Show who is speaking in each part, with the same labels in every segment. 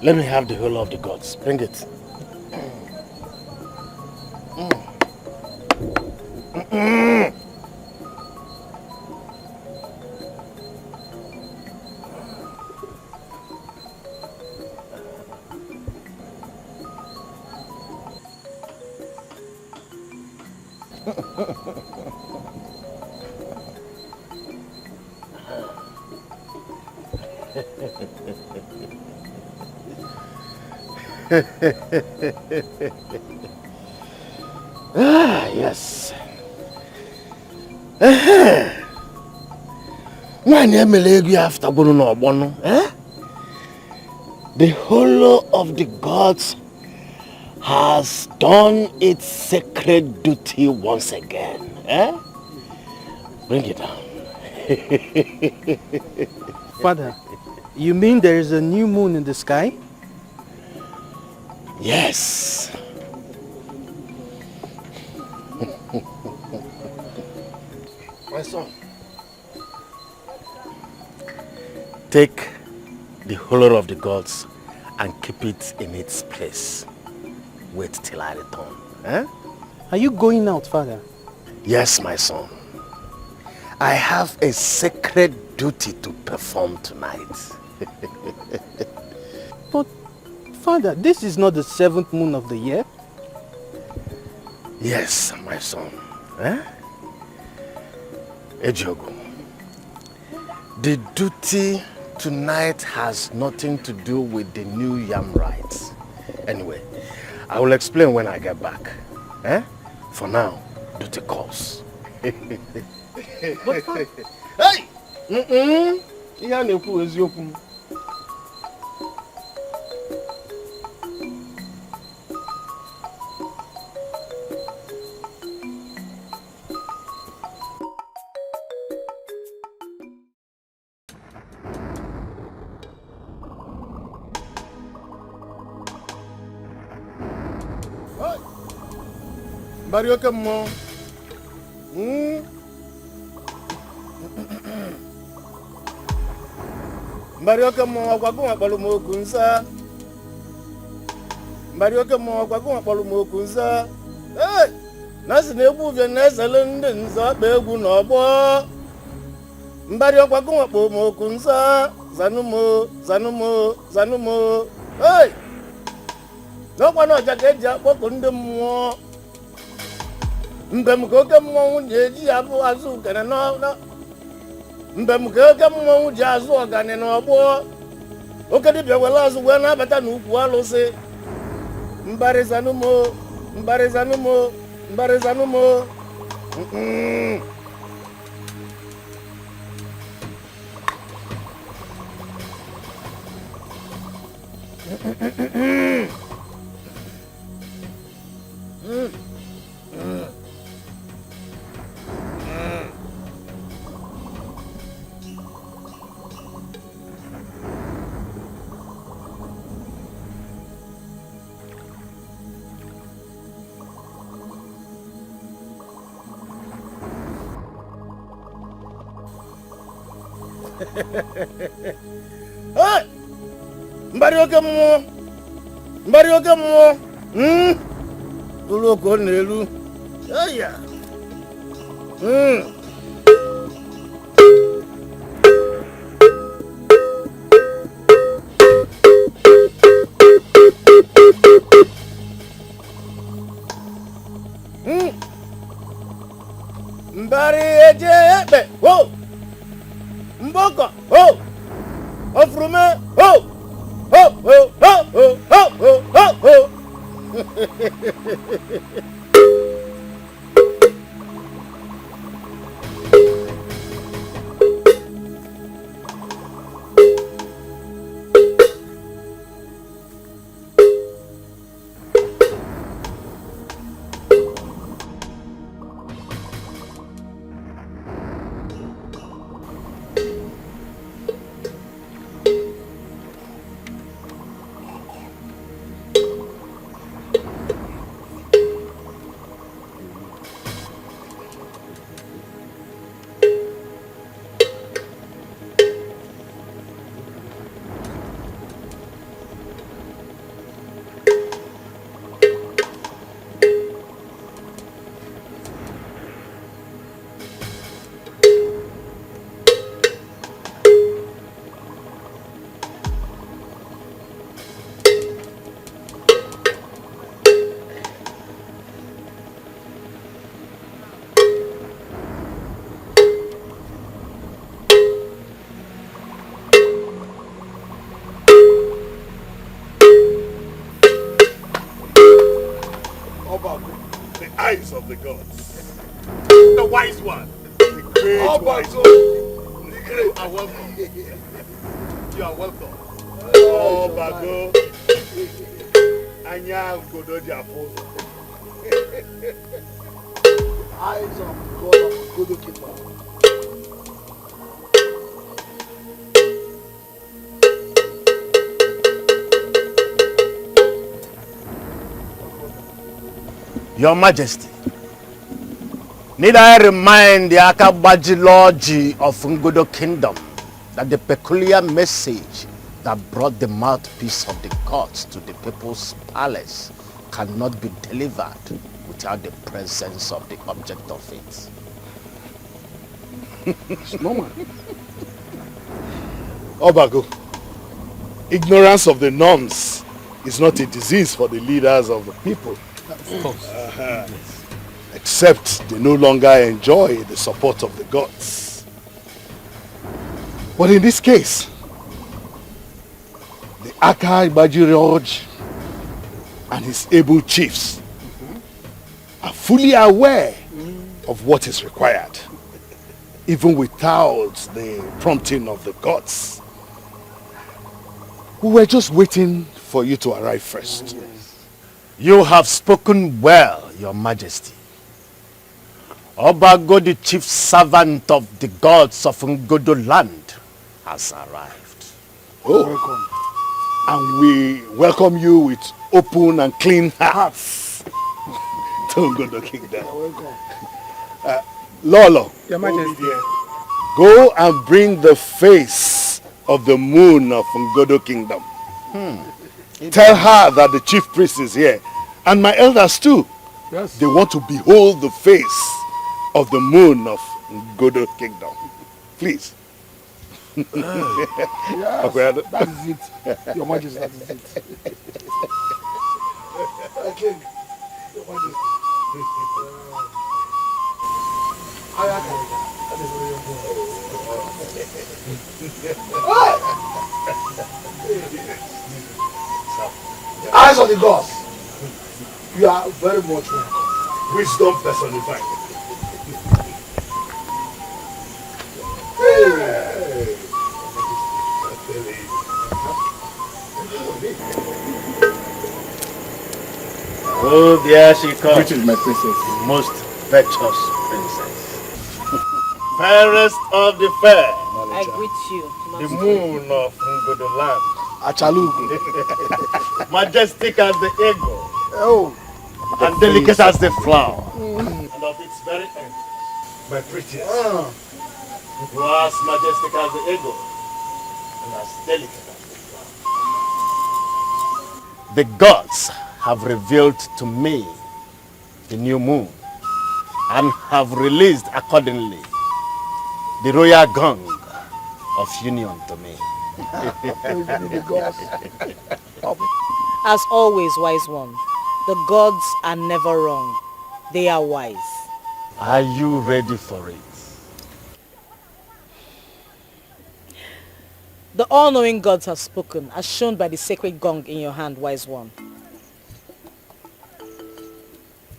Speaker 1: Let me have the whole of the gods. Bring it. Yes. The hollow of the gods has done its sacred duty once again. Bring it down.
Speaker 2: Father, you mean there is a new moon in the sky?
Speaker 1: Yes. My son, take the hollow of the gods and keep it in its place. Wait till I return.
Speaker 2: Are you going out, Father?
Speaker 1: Yes, my son. I have a sacred duty to perform tonight.
Speaker 2: But, Father, this is not the 7th moon of the year.
Speaker 1: Yes, my son. Ejogo, the duty tonight has nothing to do with the new yam rights. Anyway, I will explain when I get back. For now, duty calls.
Speaker 2: But, Father...
Speaker 1: Hey! Mario, come on. Mario, come on. Wagonga palumo kunza. Mario, come on. Wagonga palumo kunza. Hey, nasi nebu vyeneza lende nza begu nobo. Mario, wagonga palumo kunza. Zanumo. Hey, no kwa no jakeja bokunde mo. Mbemkoke mwangu jeji abu azu kana no. Mbemkoke mwangu jazu ogane no bo. Okedi bia wala azu wana bata nu ku alose. Mbarezanumo. Hey! Mbarioke mo. Uloko nelu. Aya. Mbari eje ebe. Ho! Mboka. Ho! Ofrume. Ho! Ho!
Speaker 3: wise of the gods. The wise one. The great wise one. You are welcome. You are welcome. Oh, Bago. Anya Godoja Fozo.
Speaker 4: Eyes of God of Godo Kingdom.
Speaker 1: Your Majesty, need I remind the Akabaji Lodge of Ngodo Kingdom that the peculiar message that brought the mouthpiece of the gods to the people's palace cannot be delivered without the presence of the object of it.
Speaker 3: It's normal. Obago, ignorance of the norms is not a disease for the leaders of the people. Of course. Except they no longer enjoy the support of the gods. But in this case, the Akai Bajiroj and his able chiefs are fully aware of what is required, even without the prompting of the gods. We were just waiting for you to arrive first.
Speaker 1: You have spoken well, Your Majesty. Obago, the chief servant of the gods of Ngodo land, has arrived.
Speaker 3: Oh, welcome. And we welcome you with open and clean hearts to Ngodo Kingdom.
Speaker 4: Welcome.
Speaker 3: Lolo,
Speaker 4: Your Majesty.
Speaker 3: go and bring the face of the moon of Ngodo Kingdom. Tell her that the chief priest is here, and my elders too.
Speaker 4: Yes.
Speaker 3: They want to behold the face of the moon of Ngodo Kingdom. Please.
Speaker 4: Yes, that is it. Your Majesty, that is it. Okay. Your Majesty. Eyes of the gods. You are very much welcome.
Speaker 3: Wisdom personified.
Speaker 1: Oh, there she comes.
Speaker 4: Which is my princess?
Speaker 1: Most virtuous princess. Fairest of the fair.
Speaker 5: I greet you.
Speaker 1: The moon of Ngodo land.
Speaker 4: Achalugu.
Speaker 1: Majestic as the eagle.
Speaker 4: Oh.
Speaker 1: And delicate as the flower. And of its very end, my prettiest. Who are as majestic as the eagle. And as delicate as the flower. The gods have revealed to me the new moon and have released accordingly the royal gong of union to me.
Speaker 5: As always, wise one, the gods are never wrong. They are wise.
Speaker 1: Are you ready for it?
Speaker 5: The all-knowing gods have spoken, as shown by the sacred gong in your hand, wise one.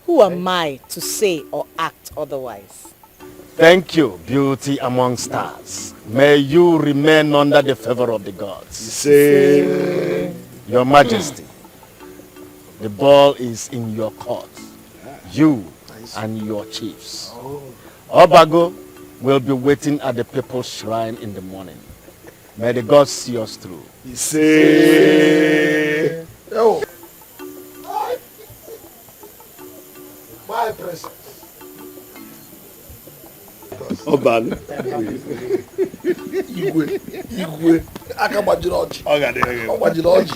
Speaker 5: Who am I to say or act otherwise?
Speaker 1: Thank you, beauty among stars. May you remain under the favor of the gods.
Speaker 3: Say,
Speaker 1: Your Majesty, the ball is in your court. You and your chiefs. Obago will be waiting at the people's shrine in the morning. May the gods see us through.
Speaker 3: say.
Speaker 4: Oh. My princess.
Speaker 3: Oban.
Speaker 4: Igwe. Akabajiroj.
Speaker 3: Ogadere.
Speaker 4: Akabajiroj.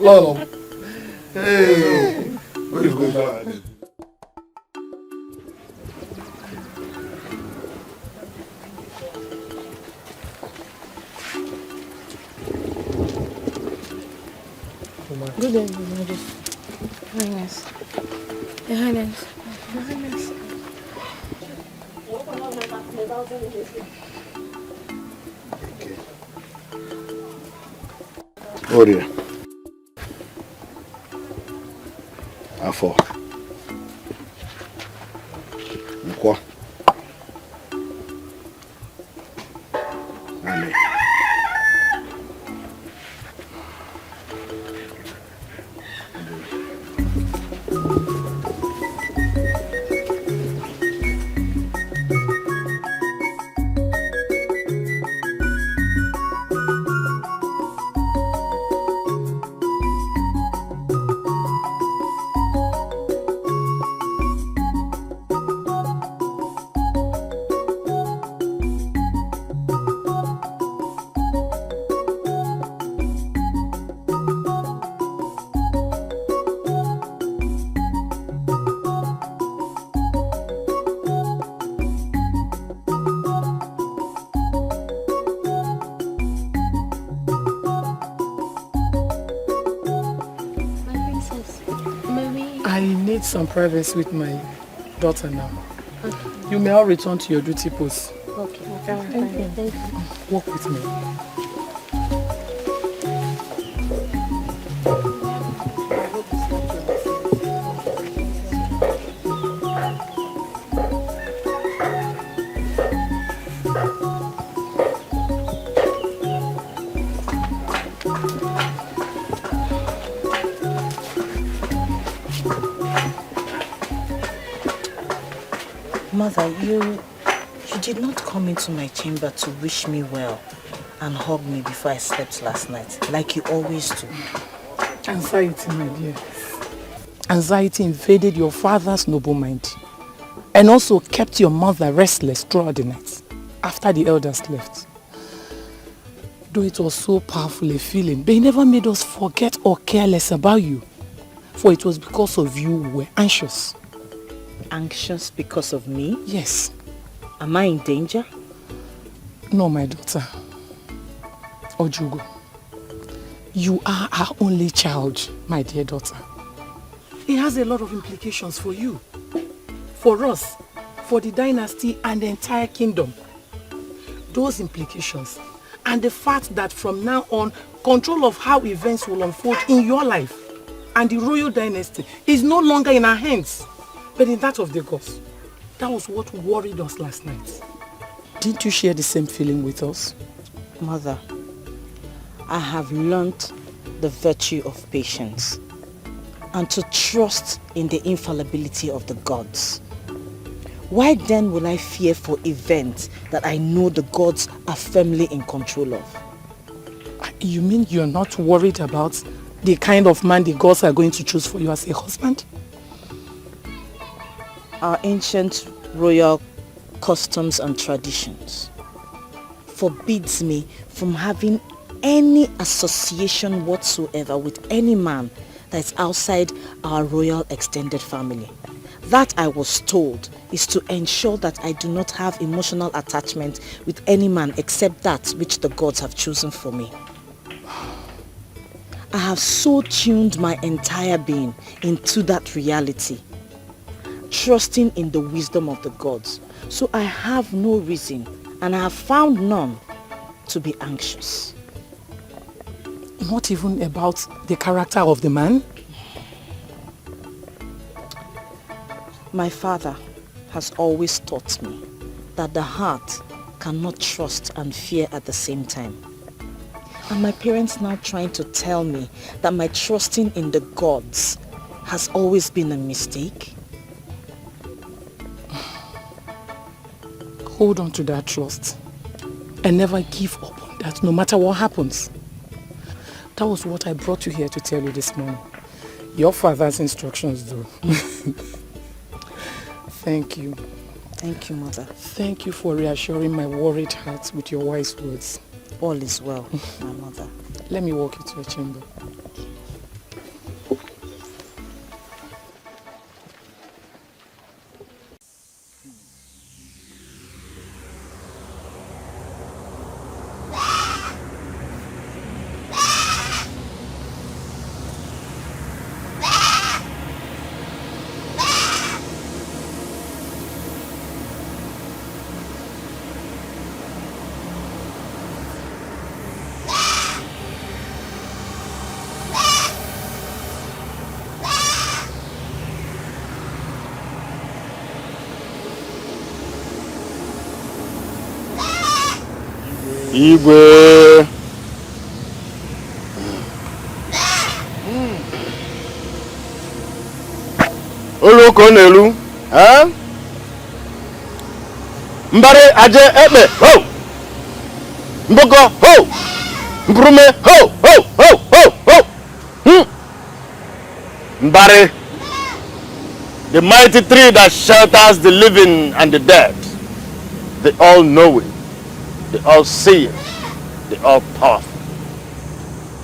Speaker 4: Lolo. Hey. Very good.
Speaker 6: Good evening, Majesty. Highness. Your Highness. Your Highness.
Speaker 3: Oria. Afo. Kwa. Amen.
Speaker 7: Some privacy with my daughter now. Okay. You may all return to your duty post.
Speaker 6: Okay. Thank you.
Speaker 7: Walk with me.
Speaker 5: Mother, you did not come into my chamber to wish me well and hug me before I slept last night, like you always do.
Speaker 7: Anxiety, my dear. Anxiety invaded your father's noble mind and also kept your mother restless throughout the night after the elders left. Though it was so powerful a feeling, they never made us forget or care less about you, for it was because of you we were anxious.
Speaker 5: Anxious because of me?
Speaker 7: Yes.
Speaker 5: Am I in danger?
Speaker 7: No, my daughter. Ojugo, you are our only child, my dear daughter. It has a lot of implications for you, for us, for the dynasty and the entire kingdom. Those implications and the fact that from now on, control of how events will unfold in your life and the royal dynasty is no longer in our hands, but in that of the gods. That was what worried us last night. Didn't you share the same feeling with us?
Speaker 5: Mother, I have learnt the virtue of patience and to trust in the infallibility of the gods. Why then will I fear for events that I know the gods are firmly in control of?
Speaker 7: You mean you're not worried about the kind of man the gods are going to choose for you as a husband?
Speaker 5: Our ancient royal customs and traditions forbids me from having any association whatsoever with any man that is outside our royal extended family. That, I was told, is to ensure that I do not have emotional attachment with any man except that which the gods have chosen for me. I have so tuned my entire being into that reality, trusting in the wisdom of the gods. So I have no reason, and I have found none, to be anxious.
Speaker 7: Not even about the character of the man?
Speaker 5: My father has always taught me that the heart cannot trust and fear at the same time. And my parents now trying to tell me that my trusting in the gods has always been a mistake.
Speaker 7: Hold on to that trust and never give up on that, no matter what happens. That was what I brought you here to tell you this morning. Your father's instructions, though. Thank you.
Speaker 5: Thank you, Mother.
Speaker 7: Thank you for reassuring my worried heart with your wise words.
Speaker 5: All is well, my mother.
Speaker 7: Let me walk you to your chamber.
Speaker 1: Igwe. Oloko nelu. Huh? Mbare aje ebe. Ho! Mboko. Ho! Mbrume. Ho! Ho! Ho! Ho! Ho! Mbare. The mighty tree that shelters the living and the dead. The all-knowing. The all-seeing. The all-powerful.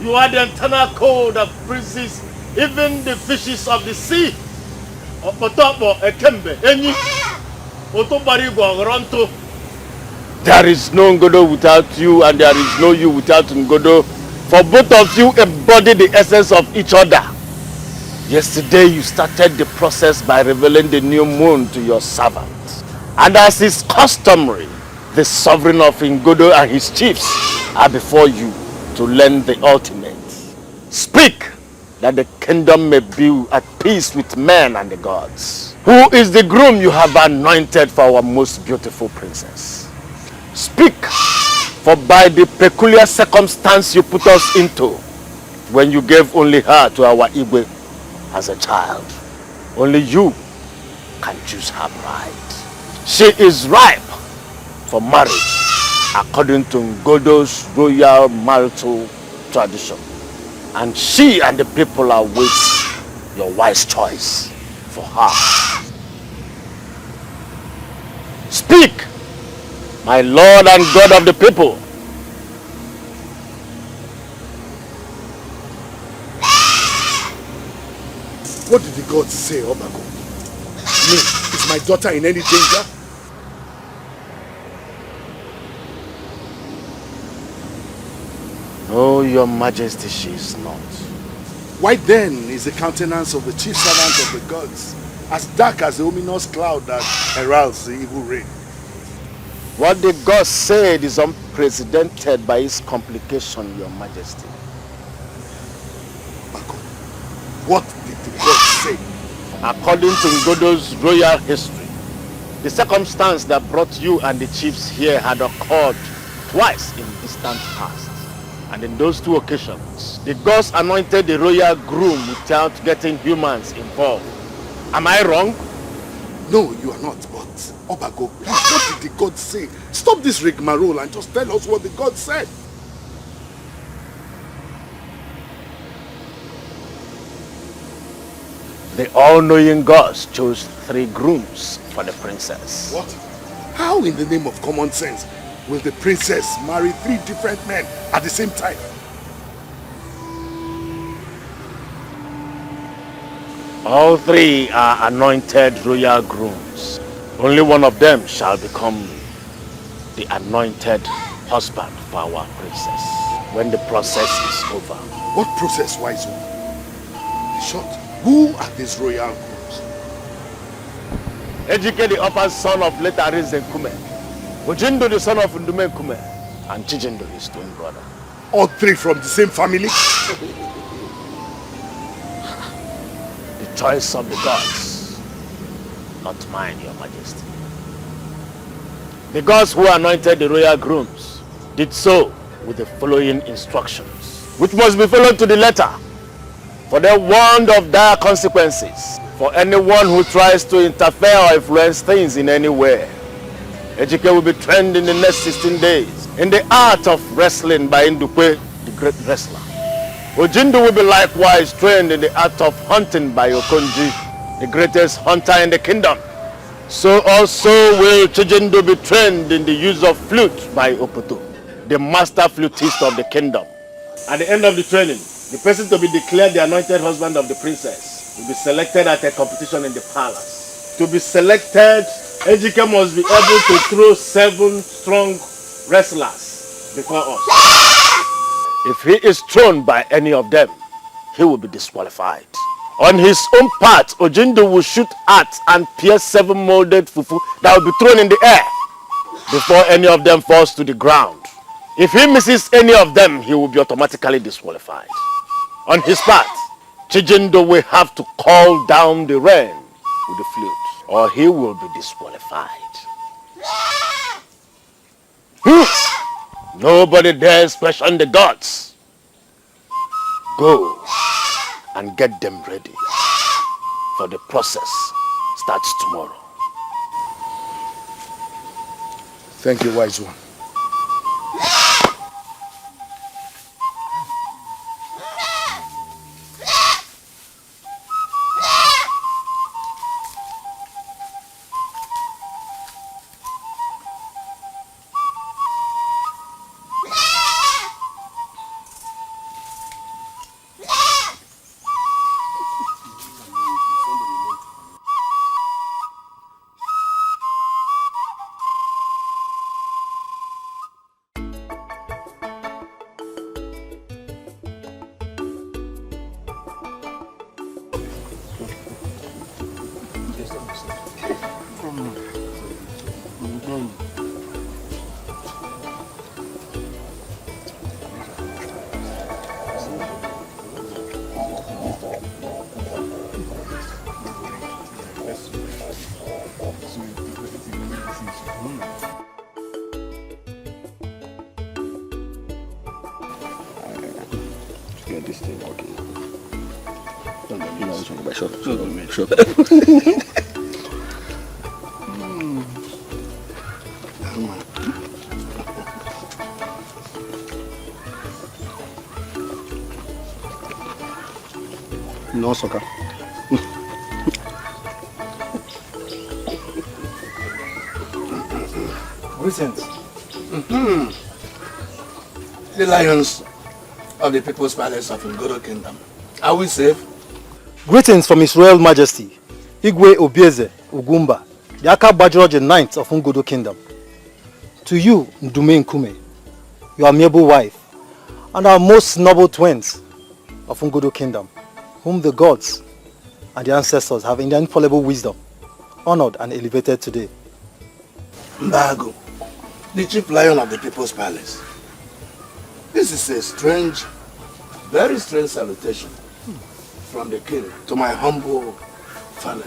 Speaker 1: You are the internal code that freezes even the fishes of the sea. There is no Ngodo without you, and there is no you without Ngodo. For both of you embody the essence of each other. Yesterday you started the process by revealing the new moon to your servant. And as is customary, the sovereign of Ngodo and his chiefs are before you to learn the ultimate. Speak, that the kingdom may be at peace with men and the gods. Who is the groom you have anointed for our most beautiful princess? Speak, for by the peculiar circumstance you put us into, when you gave only her to our Igwe as a child, only you can choose her bride. She is ripe for marriage according to Ngodo's royal marital tradition. And she and the people await your wise choice for her. Speak, my Lord and God of the people.
Speaker 3: What did the gods say, Obago? Is my daughter in any danger?
Speaker 1: No, your majesty, she is not.
Speaker 3: Why then is the countenance of the chief servant of the gods as dark as the ominous cloud that heralds the evil rain?
Speaker 1: What the gods said is unprecedented by its complication, your majesty.
Speaker 3: Bago, what did the gods say?
Speaker 1: According to Ngodo's royal history, the circumstance that brought you and the chiefs here had occurred twice in distant past. And in those two occasions, the gods anointed the royal groom without getting humans involved. Am I wrong?
Speaker 3: No, you are not, but Obago, please, what did the gods say? Stop this rigmarole and just tell us what the gods said.
Speaker 1: The all-knowing gods chose 3 grooms for the princess.
Speaker 3: What? How in the name of common sense will the princess marry 3 different men at the same time?
Speaker 1: All 3 are anointed royal grooms. Only one of them shall become the anointed husband for our princess when the process is over.
Speaker 3: What process, wise one? In short, who are these royal grooms?
Speaker 1: Ejike, the upper son of late Arinze Nkume, Ojindo, the son of Ndume Nkume, and Chijindo, his twin brother.
Speaker 3: All 3 from the same family?
Speaker 1: The choice of the gods, not mine, your majesty. The gods who anointed the royal grooms did so with the following instructions, which must be followed to the letter, for they warned of dire consequences for anyone who tries to interfere or influence things in any way. Ejike will be trained in the next 16 days in the art of wrestling by Ndukwe, the great wrestler. Ojindo will be likewise trained in the art of hunting by Okonji, the greatest hunter in the kingdom. So also will Chijindo be trained in the use of flute by Opoto, the master flutist of the kingdom. At the end of the training, the person to be declared the anointed husband of the princess will be selected at a competition in the palace. To be selected, Ejike must be able to throw 7 strong wrestlers before us. If he is thrown by any of them, he will be disqualified. On his own part, Ojindo will shoot at and pierce 7 molded fufu that will be thrown in the air before any of them falls to the ground. If he misses any of them, he will be automatically disqualified. On his part, Chijindo will have to call down the rain with the flute, or he will be disqualified. Nobody dares question the gods. Go and get them ready, for the process starts tomorrow.
Speaker 3: Thank you, wise one.
Speaker 4: No, soccer.
Speaker 8: Greetings. The lions of the People's Palace of Ngodo Kingdom. Are we safe?
Speaker 2: Greetings from His Royal Majesty, Igwe Obieze Ugumba, the Akabajoroje Ninth of Ngodo Kingdom. To you, Ndume Nkume, your amiable wife, and our most noble twins of Ngodo Kingdom, whom the gods and the ancestors have in their infallible wisdom honored and elevated today.
Speaker 8: Mbago, the chief lion of the People's Palace. This is a strange, very strange salutation from the king to my humble family.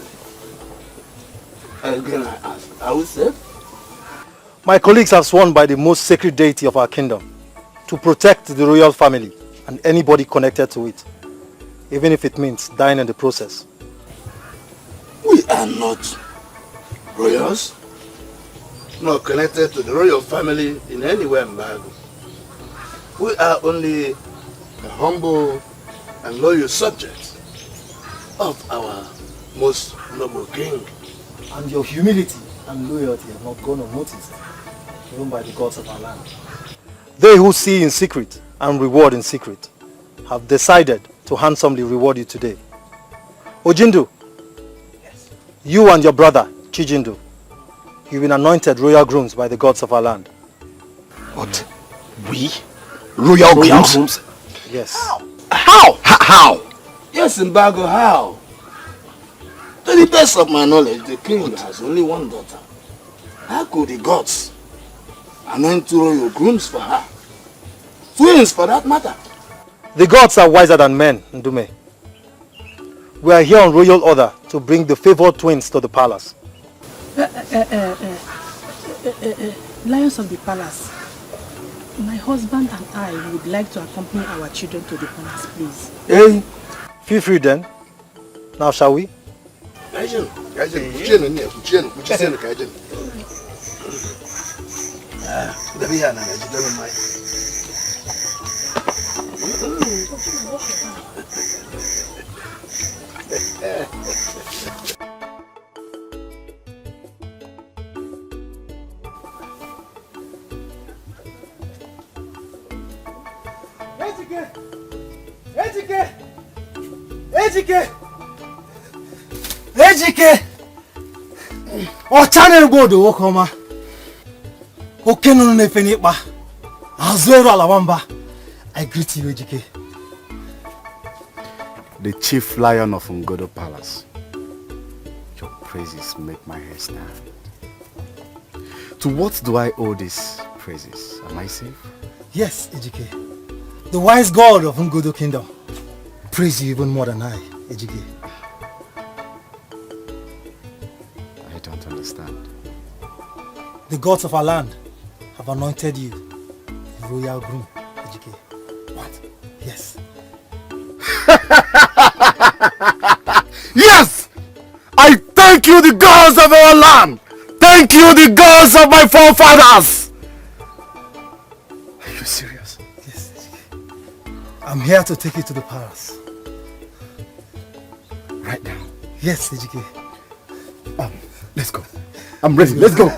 Speaker 8: Again I ask, are we safe?
Speaker 2: My colleagues have sworn by the most sacred deity of our kingdom to protect the royal family and anybody connected to it, even if it means dying in the process.
Speaker 8: We are not royals, not connected to the royal family in any way, Mbago. We are only a humble and loyal subject of our most noble king.
Speaker 2: And your humility and loyalty have not gone unnoticed, even by the gods of our land. They who see in secret and reward in secret have decided to handsomely reward you today. Ojindu, yes. You and your brother, Chijindu, you've been anointed royal grooms by the gods of our land.
Speaker 3: What? We? Royal grooms?
Speaker 2: Yes.
Speaker 3: How? How?
Speaker 8: Yes, Mbago, how? To the best of my knowledge, the king has only one daughter. How could the gods anoint two royal grooms for her? Twins, for that matter.
Speaker 2: The gods are wiser than men, Ndume. We are here on royal order to bring the favored twins to the palace.
Speaker 6: Lions of the palace. My husband and I would like to accompany our children to the palace, please.
Speaker 2: Hey. Feel free then. Now shall we?
Speaker 9: Ejike! Ọ̀chánà egbodo nwoke ọma. Oke nụrụ n'efe n'ịkpa. Azụ eru ala nwamba. I greet you, Ejike.
Speaker 3: The chief lion of Ngodo Palace. Your praises make my hair stand. To what do I owe these praises? Am I safe?
Speaker 9: Yes, Ejike. The wise god of Ngodo Kingdom. Praise you even more than I, Ejike.
Speaker 3: I don't understand.
Speaker 9: The gods of our land have anointed you royal groom, Ejike. What? Yes.
Speaker 3: Yes! I thank you, the gods of our land! Thank you, the gods of my forefathers!
Speaker 9: Are you serious? Yes, Ejike. I'm here to take you to the palace.
Speaker 3: Right now.
Speaker 9: Yes, Ejike.
Speaker 3: Let's go. I'm ready. Let's go.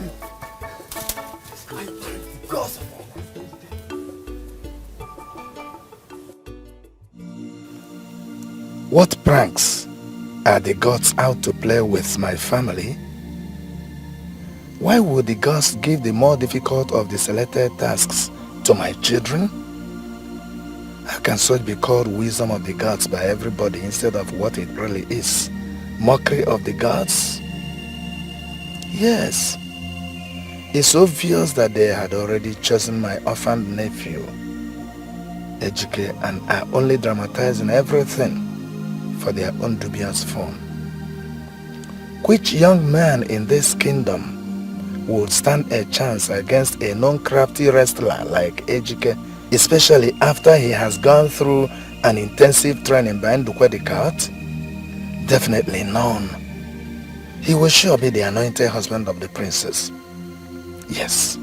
Speaker 3: What pranks are the gods out to play with my family? Why would the gods give the more difficult of the selected tasks to my children? How can such be called wisdom of the gods by everybody instead of what it really is? Mockery of the gods? Yes. It's obvious that they had already chosen my orphaned nephew, Ejike, and are only dramatizing everything for their own dubious fun. Which young man in this kingdom would stand a chance against a non-crafty wrestler like Ejike, especially after he has gone through an intensive training by Ndukwe the cat? Definitely none. He will sure be the anointed husband of the princess. Yes,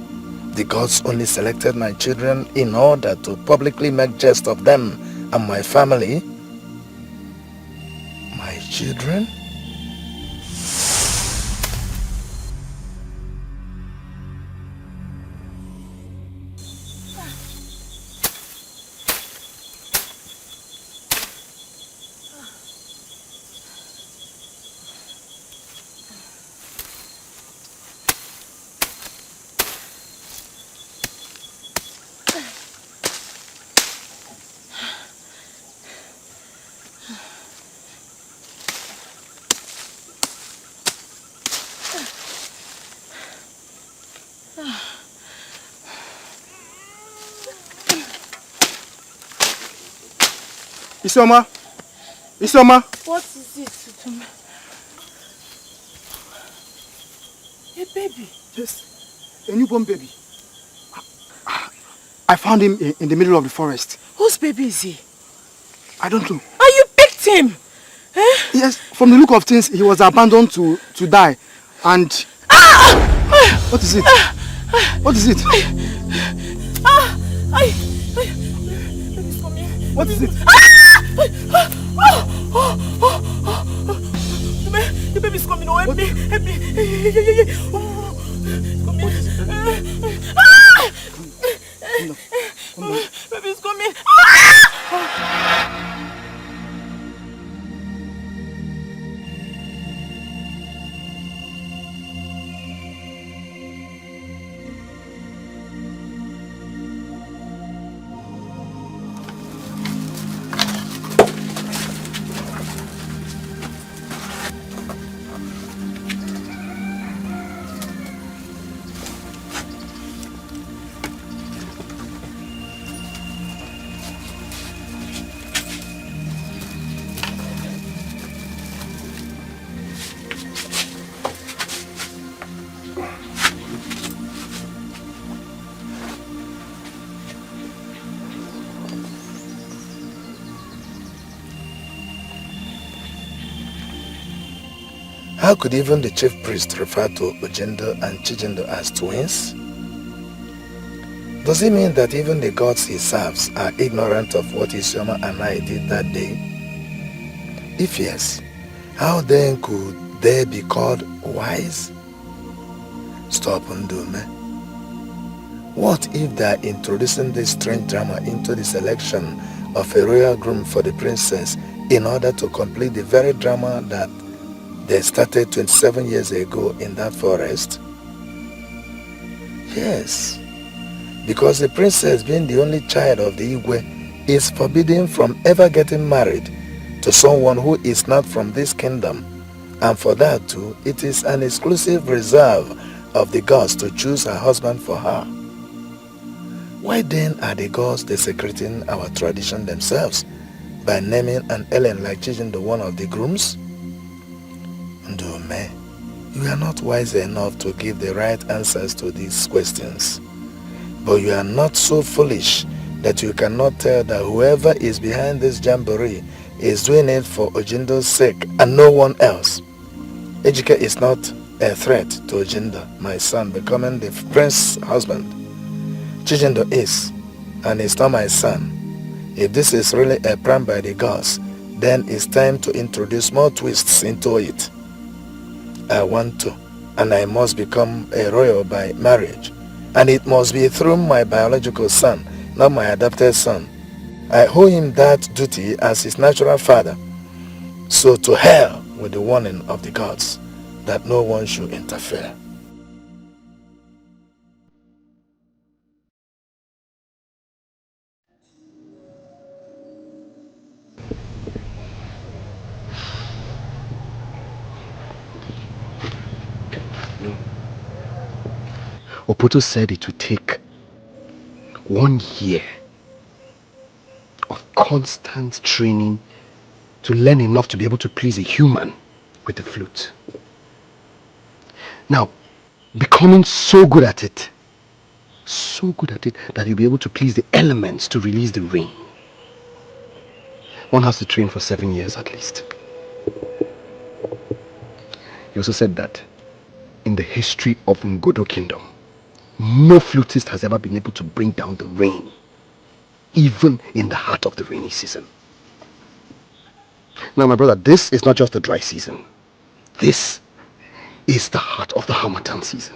Speaker 3: the gods only selected my children in order to publicly make jest of them and my family. My children?
Speaker 2: Isoma! Isoma!
Speaker 6: What is it, Utuma? A baby?
Speaker 2: Yes, a newborn baby. I found him in the middle of the forest.
Speaker 6: Whose baby is he?
Speaker 2: I don't know.
Speaker 6: Oh, you picked him? Eh?
Speaker 2: Yes, from the look of things, he was abandoned to die. And... What is it? What is it?
Speaker 6: Baby's coming.
Speaker 2: What is it?
Speaker 6: The baby's coming. Oh, help me. Help me. Come on. Baby's coming.
Speaker 1: How could even the chief priest refer to Ojendo and Chijendo as twins? Does it mean that even the gods he serves are ignorant of what Isioma and I did that day? If yes, how then could they be called wise? Stop, Ndume. What if they are introducing this strange drama into the selection of a royal groom for the princess in order to complete the very drama that they started 27 years ago in that forest? Yes, because the princess, being the only child of the Igwe, is forbidden from ever getting married to someone who is not from this kingdom, and for that too, it is an exclusive reserve of the gods to choose a husband for her. Why then are the gods desecrating our tradition themselves by naming an Ellen like Chijin one of the grooms? Ndume, you are not wise enough to give the right answers to these questions.
Speaker 8: But you are not so foolish that you cannot tell that whoever is behind this jamboree is doing it for Ojindo's sake and no one else. Ejike is not a threat to Ojindo, my son, becoming the prince's husband. Chijindo is, and it's not my son. If this is really a prank by the gods, then it's time to introduce more twists into it. I want to, and I must become a royal by marriage. And it must be through my biological son, not my adopted son. I owe him that duty as his natural father. So to hell with the warning of the gods that no one should interfere.
Speaker 1: Opoto said it would take 1 year of constant training to learn enough to be able to please a human with the flute. Now, becoming so good at it that you'll be able to please the elements to release the rain. One has to train for 7 years at least. He also said that in the history of Ngodo Kingdom, no flutist has ever been able to bring down the rain, even in the heart of the rainy season. Now, my brother, this is not just the dry season. This is the heart of the Harmattan season.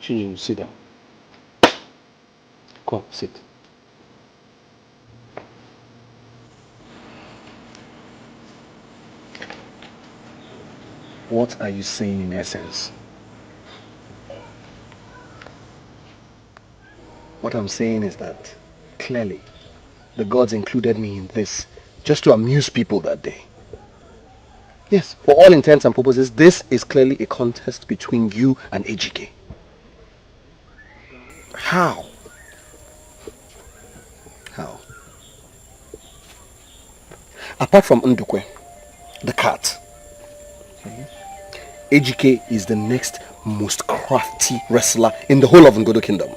Speaker 1: Shinjin, sit down. Come, sit. What are you saying in essence? What I'm saying is that, clearly, the gods included me in this just to amuse people that day. Yes, for all intents and purposes, this is clearly a contest between you and Ejike. How? How? Apart from Ndukwe, the cat, Ejike is the next most crafty wrestler in the whole of Ngodo Kingdom.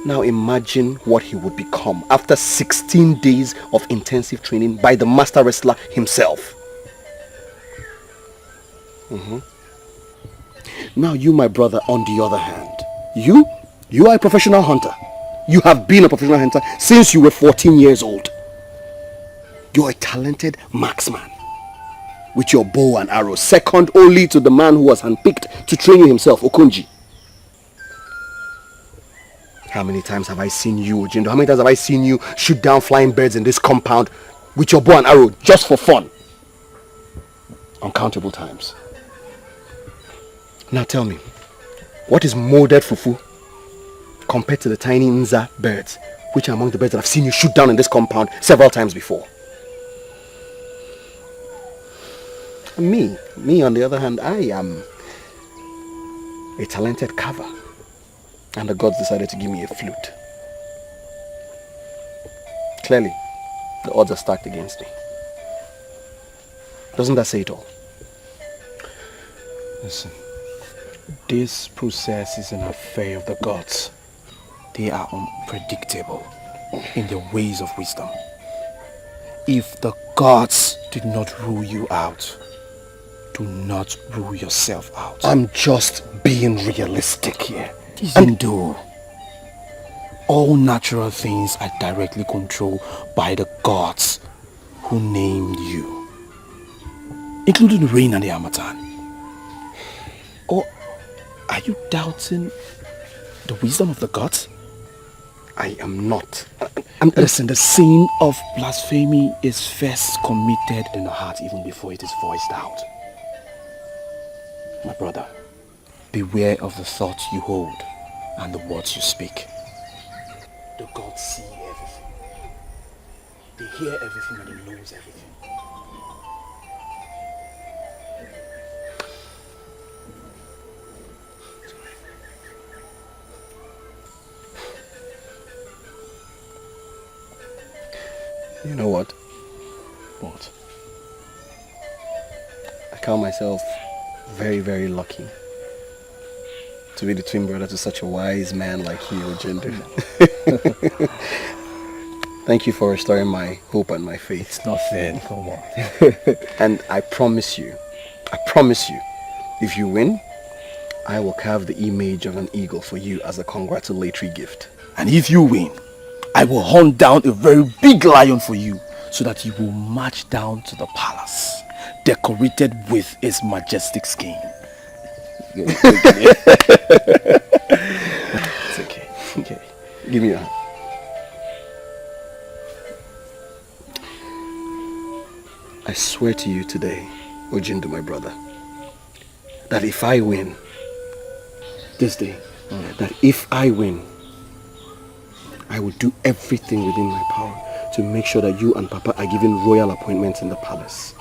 Speaker 1: Now imagine what he would become after 16 days of intensive training by the master wrestler himself. Now you, my brother, on the other hand, you are a professional hunter. You have been a professional hunter since you were 14 years old. You are a talented marksman with your bow and arrow, second only to the man who was handpicked to train you himself, Okonji. How many times have I seen you, Ojindo? How many times have I seen you shoot down flying birds in this compound with your bow and arrow just for fun? Uncountable times. Now tell me, what is molded fufu compared to the tiny Nza birds, which are among the birds that I've seen you shoot down in this compound several times before? Me on the other hand, I am a talented carver, and the gods decided to give me a flute. Clearly, the odds are stacked against me. Doesn't that say it all?
Speaker 10: Listen, this process is an affair of the gods. They are unpredictable in their ways of wisdom. If the gods did not rule you out, do not rule yourself out.
Speaker 1: I'm just being realistic here.
Speaker 10: Indo, all natural things are directly controlled by the gods who named you, including the rain and the Harmattan. Or are you doubting the wisdom of the gods?
Speaker 1: I am not.
Speaker 10: Listen, the sin of blasphemy is first committed in the heart even before it is voiced out. My brother, beware of the thoughts you hold and the words you speak. The gods see everything. They hear everything and they knows everything.
Speaker 1: You know what?
Speaker 10: What?
Speaker 1: I count myself
Speaker 10: very, very lucky to be the twin brother to such a wise man like you, Ojindo. Thank you for restoring my hope and my faith.
Speaker 2: It's nothing, come on.
Speaker 10: And I promise you, if you win, I will carve the image of an eagle for you as a congratulatory gift.
Speaker 2: And if you win, I will hunt down a very big lion for you so that you will march down to the palace, decorated with its majestic skin.
Speaker 10: It's okay. Okay. Give me your hand. I swear to you today, Ojindo, my brother, that if I win this day, that if I win, I will do everything within my power to make sure that you and Papa are given royal appointments in the palace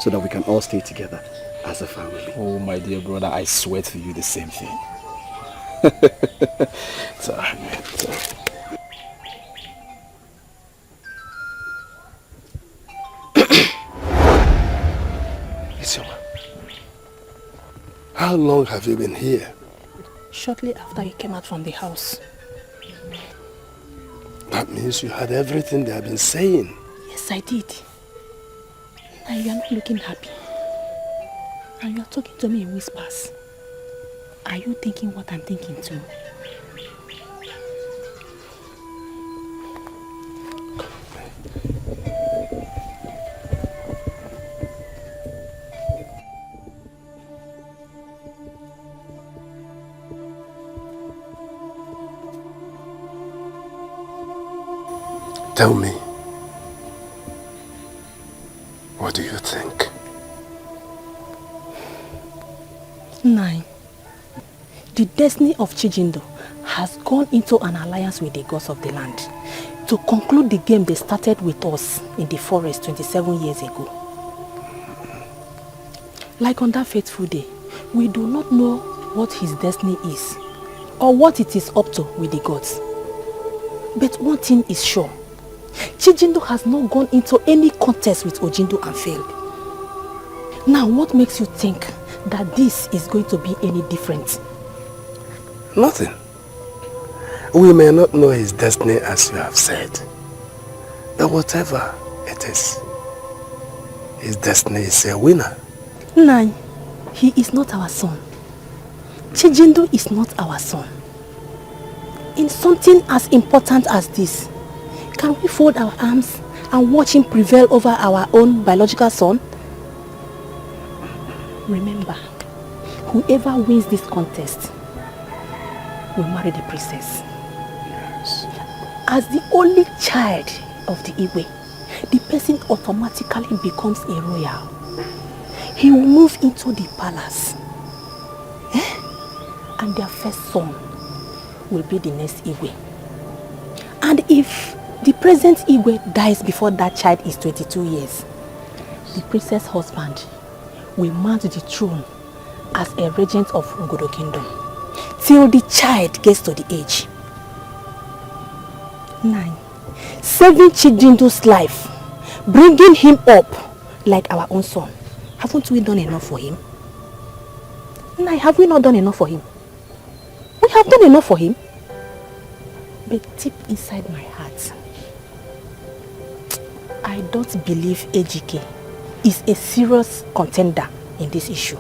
Speaker 10: so that we can all stay together as a family.
Speaker 2: Oh, my dear brother, I swear to you the same thing.
Speaker 10: It's all right, man. It's all right.
Speaker 3: Isioma, how long have you been here?
Speaker 6: Shortly after you came out from the house.
Speaker 3: That means you had everything they have been saying.
Speaker 6: Yes, I did. And you are not looking happy. And you are talking to me in whispers. Are you thinking what I'm thinking too?
Speaker 3: Tell me, what do you think?
Speaker 6: 9. The destiny of Chijindo has gone into an alliance with the gods of the land to conclude the game they started with us in the forest 27 years ago. Like on that fateful day, we do not know what his destiny is or what it is up to with the gods. But one thing is sure. Chijindo has not gone into any contest with Ojindo and failed. Now, what makes you think that this is going to be any different?
Speaker 3: Nothing. We may not know his destiny as you have said. But whatever it is, his destiny is a winner.
Speaker 6: 9. He is not our son. Chijindo is not our son. In something as important as this, can we fold our arms and watch him prevail over our own biological son? Remember, whoever wins this contest will marry the princess.
Speaker 3: Yes.
Speaker 6: As the only child of the Igwe, the person automatically becomes a royal. He will move into the palace. And their first son will be the next Igwe. And if the present Igwe dies before that child is 22 years, the princess' husband will mount the throne as a regent of Ngodo Kingdom till the child gets to the age. 9. Saving Chijindo's life, bringing him up like our own son. Haven't we done enough for him? 9. Have we not done enough for him? We have done enough for him. But deep inside my heart, I don't believe Ejike is a serious contender in this issue.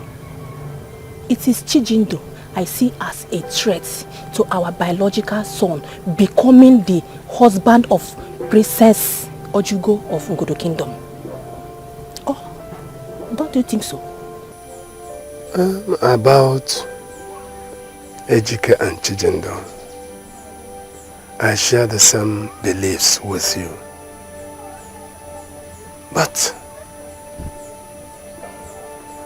Speaker 6: It is Chijindo I see as a threat to our biological son becoming the husband of Princess Ojugo of Ngodo Kingdom. Oh, don't you think so?
Speaker 3: About Ejike and Chijindo, I share the same beliefs with you. But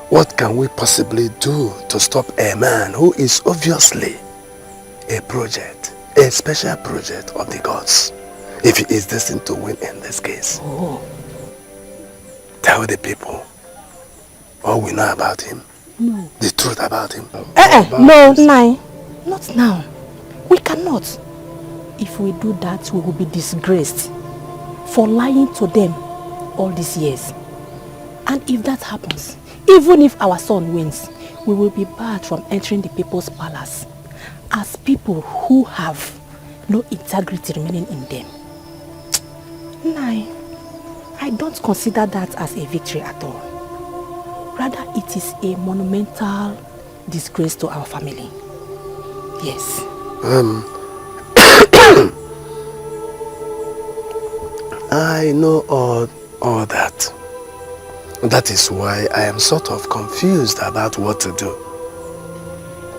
Speaker 3: what can we possibly do to stop a man who is obviously a project, a special project of the gods, if he is destined to win in this case?
Speaker 6: Oh.
Speaker 3: Tell the people all we know about him.
Speaker 6: No.
Speaker 3: The truth about him.
Speaker 6: No, Nai. Not now. We cannot. If we do that, we will be disgraced for lying to them all these years. And if that happens, even if our son wins, we will be barred from entering the people's palace as people who have no integrity remaining in them. Nai, I don't consider that as a victory at all. Rather, it is a monumental disgrace to our family. Yes.
Speaker 8: I know all that. That is why I am sort of confused about what to do.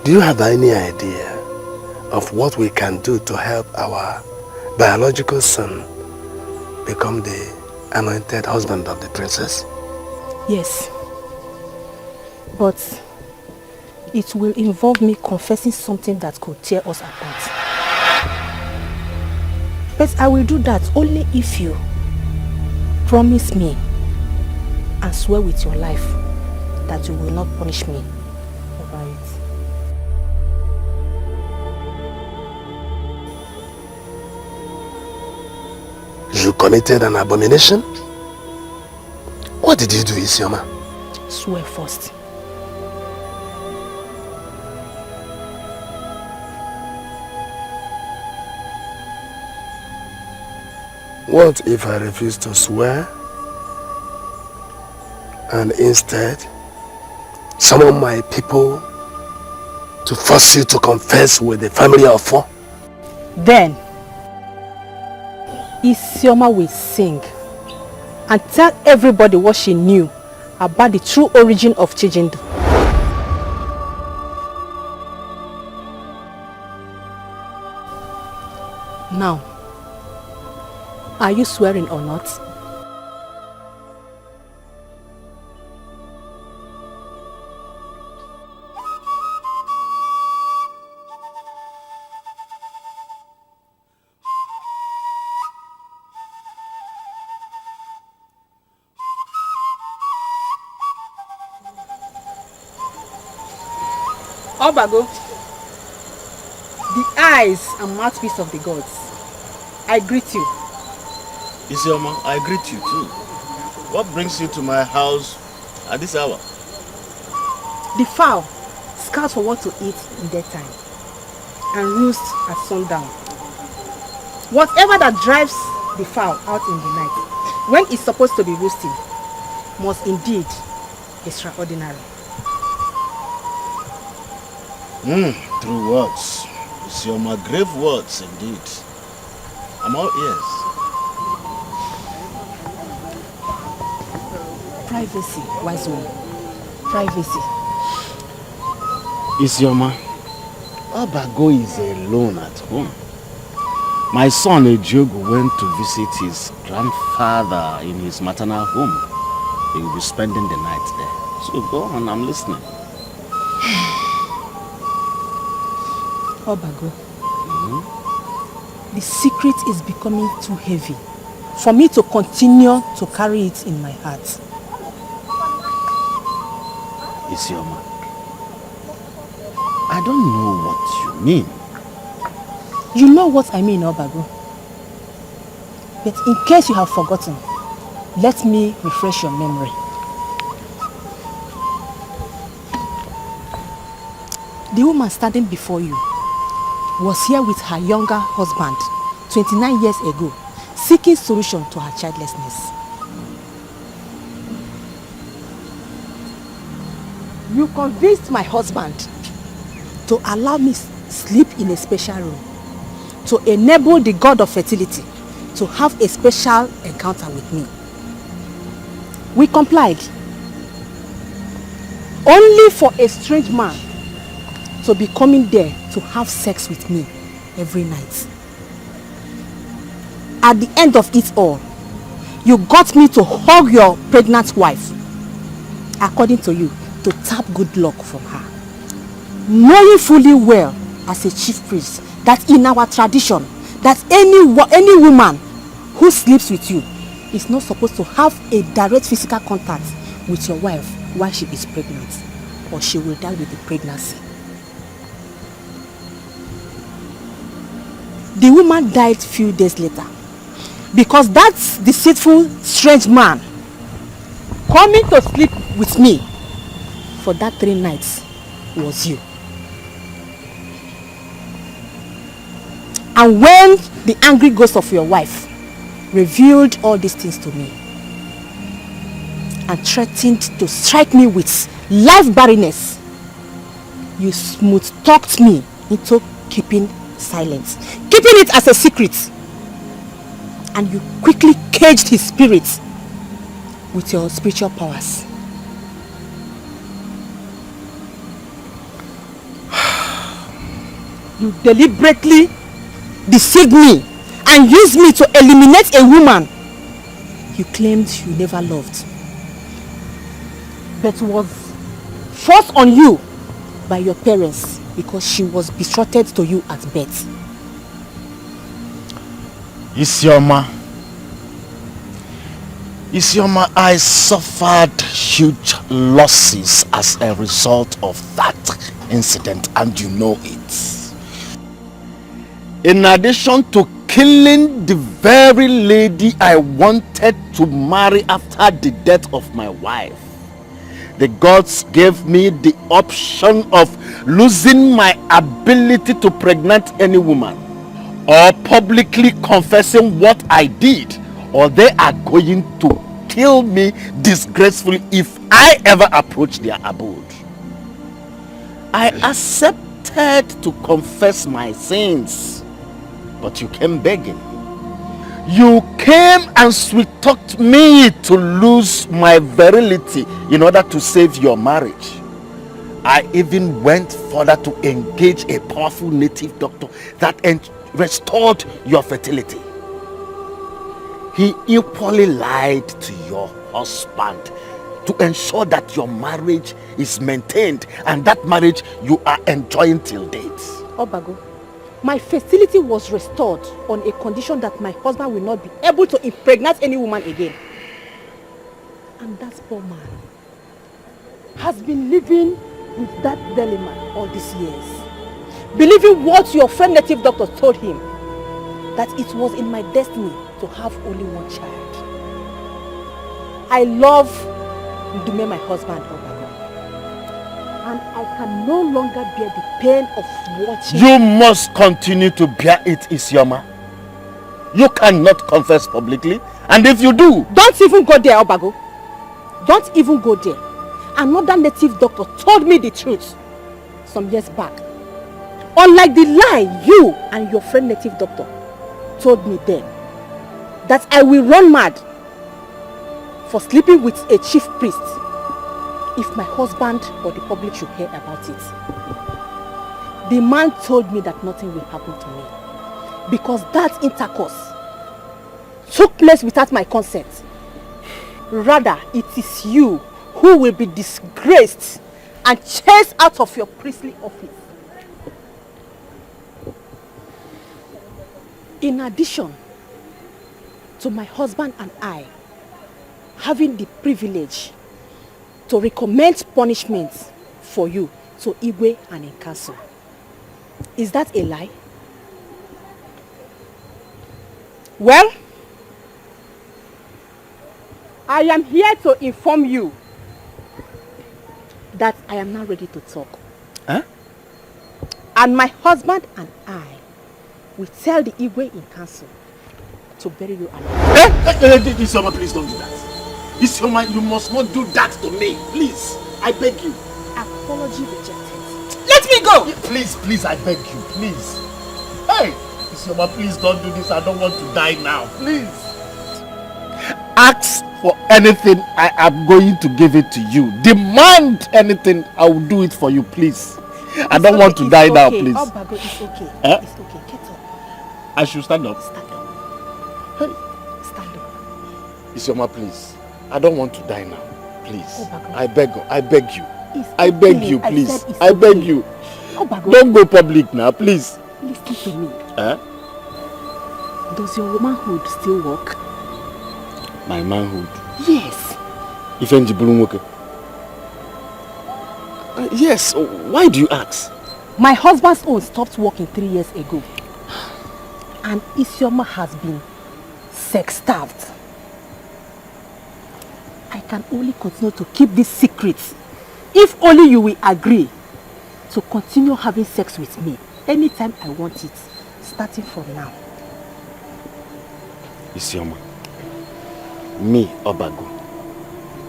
Speaker 8: Do you have any idea of what we can do to help our biological son become the anointed husband of the princess?
Speaker 6: Yes. But it will involve me confessing something that could tear us apart. But I will do that only if you promise me and swear with your life that you will not punish me over it.
Speaker 8: You committed an abomination? What did you do, Isioma?
Speaker 6: Swear first.
Speaker 8: What if I refuse to swear and instead summon my people to force you to confess with the family of 4?
Speaker 6: Then Isioma will sing and tell everybody what she knew about the true origin of Chijindu. Now, are you swearing or not? Obago, the eyes and mouthpiece of the gods, I greet you.
Speaker 1: Isioma, I greet you too. What brings you to my house at this hour?
Speaker 6: The fowl scouts for what to eat in daytime and roost at sundown. Whatever that drives the fowl out in the night, when it's supposed to be roosting, must indeed be extraordinary.
Speaker 1: True words. Isioma, grave words indeed. I'm all ears.
Speaker 6: Privacy, wise one. Privacy.
Speaker 1: Isioma, Obago is alone at home. My son Ejogo went to visit his grandfather in his maternal home. He will be spending the night there. So go on, I'm listening.
Speaker 6: Obago, the secret is becoming too heavy for me to continue to carry it in my heart.
Speaker 1: Isioma, I don't know what you mean.
Speaker 6: You know what I mean, Obago. But in case you have forgotten, let me refresh your memory. The woman standing before you was here with her younger husband 29 years ago, seeking solution to her childlessness. You convinced my husband to allow me sleep in a special room to enable the god of fertility to have a special encounter with me. We complied, only for a strange man to be coming there to have sex with me every night. At the end of it all, you got me to hug your pregnant wife, according to you, to tap good luck from her, knowing fully well as a chief priest that in our tradition that any woman who sleeps with you is not supposed to have a direct physical contact with your wife while she is pregnant, or she will die with the pregnancy. The woman died few days later because that deceitful strange man coming to sleep with me for that 3 nights was you. And when the angry ghost of your wife revealed all these things to me and threatened to strike me with life barrenness, you smooth-talked me into keeping silence, keeping it as a secret. And you quickly caged his spirit with your spiritual powers. You deliberately deceived me and used me to eliminate a woman you claimed you never loved, but was forced on you by your parents because she was betrothed to you at birth.
Speaker 1: Isioma, I suffered huge losses as a result of that incident, and you know it. In addition to killing the very lady I wanted to marry after the death of my wife, the gods gave me the option of losing my ability to pregnant any woman, or publicly confessing what I did, or they are going to kill me disgracefully if I ever approach their abode. I accepted to confess my sins, but you came begging. You came and sweet-talked me to lose my virility in order to save your marriage. I even went further to engage a powerful native doctor that restored your fertility. He equally lied to your husband to ensure that your marriage is maintained, and that marriage you are enjoying till date.
Speaker 6: Obago, my fertility was restored on a condition that my husband will not be able to impregnate any woman again. And that poor man has been living with that belly man all these years, believing what your friend native doctor told him, that it was in my destiny to have only one child. I love Ndume, my husband, Obago, and I can no longer bear the pain of watching.
Speaker 1: You must continue to bear it, Isioma. You cannot confess publicly, and if you do...
Speaker 6: Don't even go there, Obago. Don't even go there. Another native doctor told me the truth some years back. Unlike the lie you and your friend native doctor told me then, that I will run mad for sleeping with a chief priest if my husband or the public should hear about it. The man told me that nothing will happen to me because that intercourse took place without my consent. Rather, it is you who will be disgraced and chased out of your priestly office. In addition to my husband and I having the privilege to recommend punishments for you to Igwe and in council. Is that a lie? Well, I am here to inform you that I am now ready to talk.
Speaker 1: Huh?
Speaker 6: And my husband and I will tell the Igwe in council to bury you alive.
Speaker 1: Isioma, please don't do that. Isioma, you must not do that to me. Please, I beg you.
Speaker 6: Apology rejected. Let me go!
Speaker 1: Please, I beg you. Please. Hey, Isioma, please don't do this. I don't want to die now. Please. Ask for anything, I am going to give it to you. Demand anything, I will do it for you, please. I don't want to die now, please.
Speaker 6: Oh, Bago, it's okay.
Speaker 1: Eh?
Speaker 6: It's okay. Get up.
Speaker 1: I should stand up.
Speaker 6: Stand up.
Speaker 1: Hey.
Speaker 6: Stand up.
Speaker 1: Isioma, please. I don't want to die now. Please.
Speaker 6: Oh, Bago.
Speaker 1: I beg you.
Speaker 6: It's
Speaker 1: I beg
Speaker 6: okay.
Speaker 1: you, please.
Speaker 6: I
Speaker 1: beg you.
Speaker 6: Oh, Bago.
Speaker 1: Don't go public now, please.
Speaker 6: Listen to me.
Speaker 1: Eh?
Speaker 6: Does your womanhood still work?
Speaker 1: My manhood.
Speaker 6: Yes.
Speaker 1: Yes. Why do you ask?
Speaker 6: My husband's own stopped working 3 years ago. And Isioma has been sex-starved. I can only continue to keep this secret if only you will agree to continue having sex with me anytime I want it, starting from now.
Speaker 1: Isioma, me, Obago,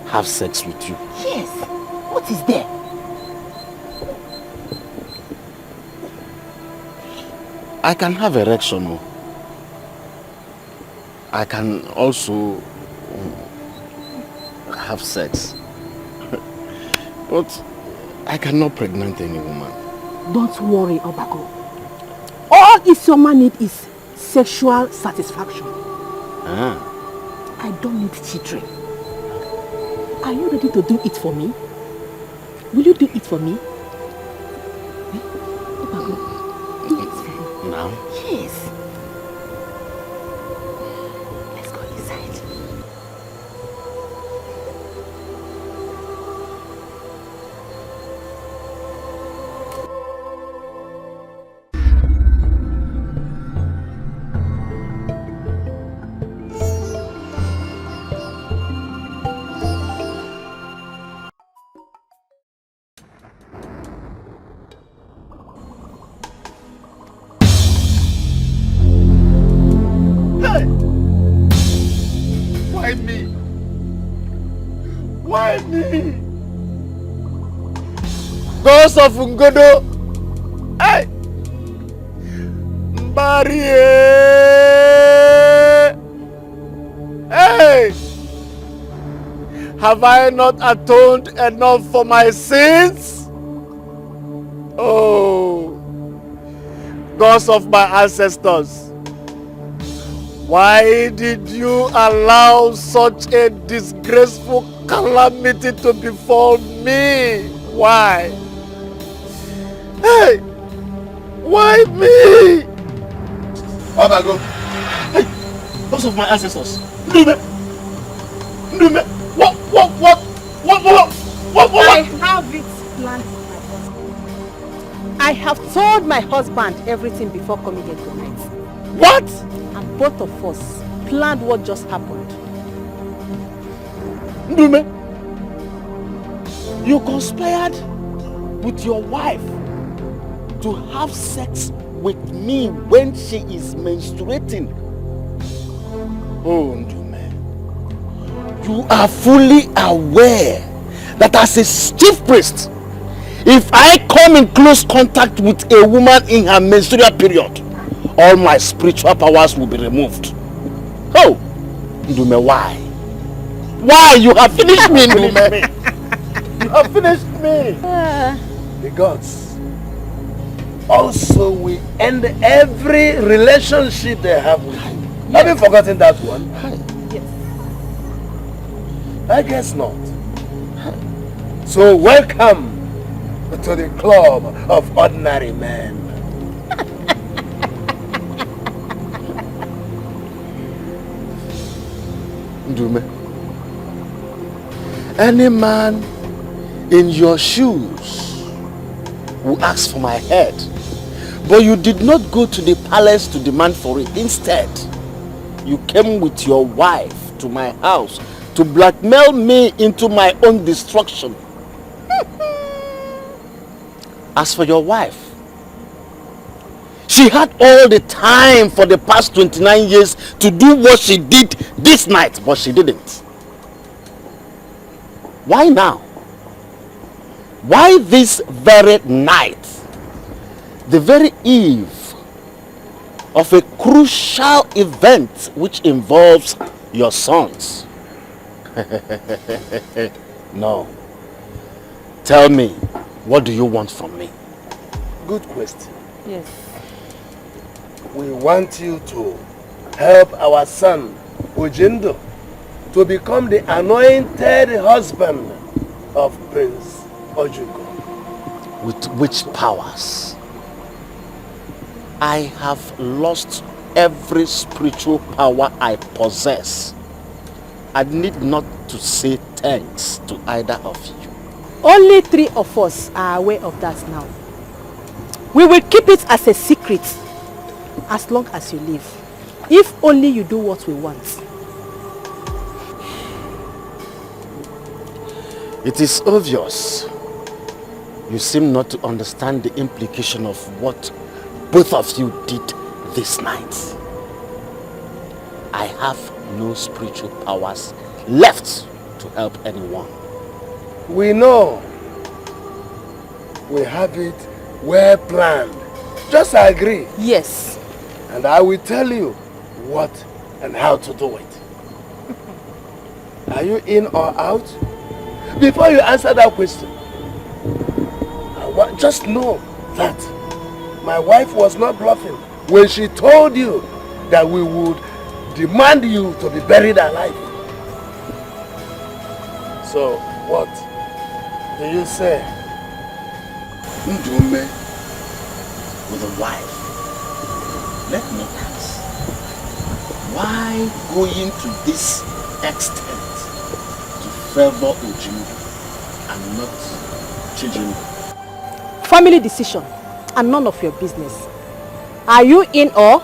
Speaker 1: have sex with you?
Speaker 6: Yes. What is there?
Speaker 1: I can have erection. I can also have sex. But I cannot pregnant any woman.
Speaker 6: Don't worry, Obago. All Isioma needs is sexual satisfaction.
Speaker 1: Ah.
Speaker 6: I don't need children. Are you ready to do it for me? Will you do it for me? Obago, do it for me.
Speaker 1: Now?
Speaker 6: Yes. Let's go inside.
Speaker 3: Why me? Why me?
Speaker 1: Ghost of Ngodo! Hey! Mbari! Hey! Have I not atoned enough for my sins? Oh! Ghost of my ancestors! Why did you allow such a disgraceful calamity to befall me? Why? Hey! Why me?
Speaker 8: Obago.
Speaker 1: Hey! Those of my ancestors. Ndume! Ndume! What?
Speaker 6: I have it planned for my husband. I have told my husband everything before coming here tonight.
Speaker 1: What?
Speaker 6: And both of us planned what just happened.
Speaker 1: Ndume, you conspired with your wife to have sex with me when she is menstruating. Oh, Ndume, you are fully aware that as a chief priest, if I come in close contact with a woman in her menstrual period, all my spiritual powers will be removed. Oh, Ndume, why? Why? You have finished me, Ndume. You have finished me.
Speaker 3: The gods also will end every relationship they have with you. Yes. Have you forgotten that one?
Speaker 6: Yes.
Speaker 3: I guess not. So welcome to the club of ordinary men.
Speaker 1: Ndume, any man in your shoes will ask for my head, but you did not go to the palace to demand for it. Instead, you came with your wife to my house to blackmail me into my own destruction. As for your wife, she had all the time for the past 29 years to do what she did this night, but she didn't. Why now? Why this very night? The very eve of a crucial event which involves your sons. No. Tell me, what do you want from me?
Speaker 3: Good question.
Speaker 6: Yes.
Speaker 3: We want you to help our son, Ojindo, to become the anointed husband of Prince Ojugo.
Speaker 1: With which powers? I have lost every spiritual power I possess. I need not to say thanks to either of you.
Speaker 6: Only 3 of us are aware of that now. We will keep it as a secret as long as you live. If only you do what we want.
Speaker 1: It is obvious You seem not to understand the implication of what both of you did this night. I have no spiritual powers left to help anyone.
Speaker 3: We know. We have it well planned. Just agree.
Speaker 6: Yes.
Speaker 3: And I will tell you what and how to do it. Are you in or out? Before you answer that question, just know that my wife was not bluffing when she told you that we would demand you to be buried alive. So, what do you say?
Speaker 1: Ndume with a wife. Let me ask, why going to this extent to favor Ojimbo and not Chijimbo?
Speaker 6: Family decision and none of your business. Are you in or?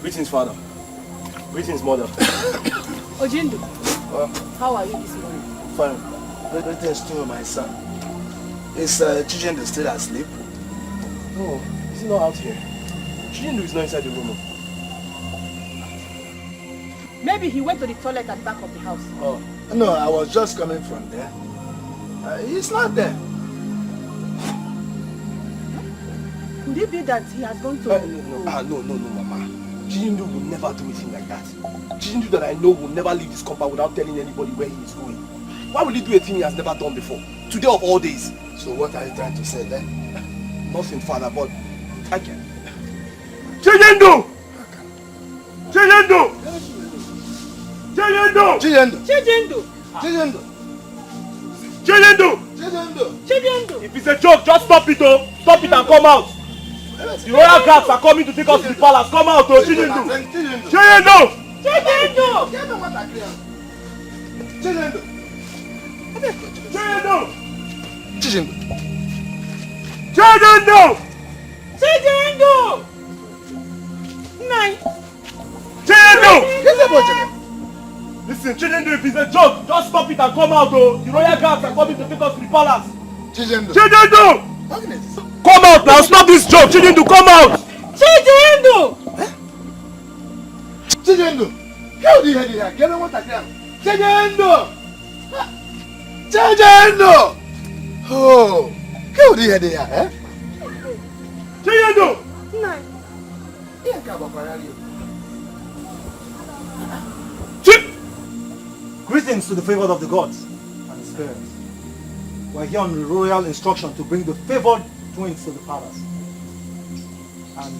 Speaker 10: Greetings, father. Greetings, mother.
Speaker 6: Ojindu, how are you this morning?
Speaker 8: Fine. Greetings to my son. Is Chijindu still asleep?
Speaker 10: No, he's not out here. Chijindu is not inside the room.
Speaker 6: Maybe he went to the toilet at the back of the house.
Speaker 8: Oh, no, I was just coming from there. He's not there.
Speaker 6: Could it be that he has gone to...
Speaker 10: No, Mama. Chijindu will never do anything like that. Chijindu that I know will never leave this compound without telling anybody where he is going. Why will he do a thing he has never done before? Today of all days.
Speaker 8: So what are you trying to say then?
Speaker 10: Nothing, father, but I can. Chijindu! Chijindu! Chijindu!
Speaker 8: Chijindu!
Speaker 6: Chijindu!
Speaker 8: Chijindu!
Speaker 10: Chijindu!
Speaker 8: Chijindu!
Speaker 6: Chijindu!
Speaker 10: If it's a joke, just stop it, oh! Stop it and come out! The royal guards are coming to take us to the palace. Come out, oh! Chijindu! Chijindu!
Speaker 6: Chijindu!
Speaker 8: Chijindu!
Speaker 10: Chijindu!
Speaker 8: Chijindu!
Speaker 10: Chijindu!
Speaker 6: Chijindu! Nine!
Speaker 10: Chijindu! Listen, Chijindu, if it's a joke, just stop it and come out, oh! The royal guards are coming to take us to the palace.
Speaker 8: Chijindu!
Speaker 10: Chijindu! Come out now! Stop this joke! Chijindu, come out!
Speaker 6: Chijindu!
Speaker 8: Chijindu! How do you hear here? Get on what I can. Chijindu! Chijindu! Oh! How do you hear here? Eh?
Speaker 10: Chijindu!
Speaker 6: Nine!
Speaker 2: Greetings to the favored of the gods and his parents. We're here on royal instruction to bring the favored twins to the palace. And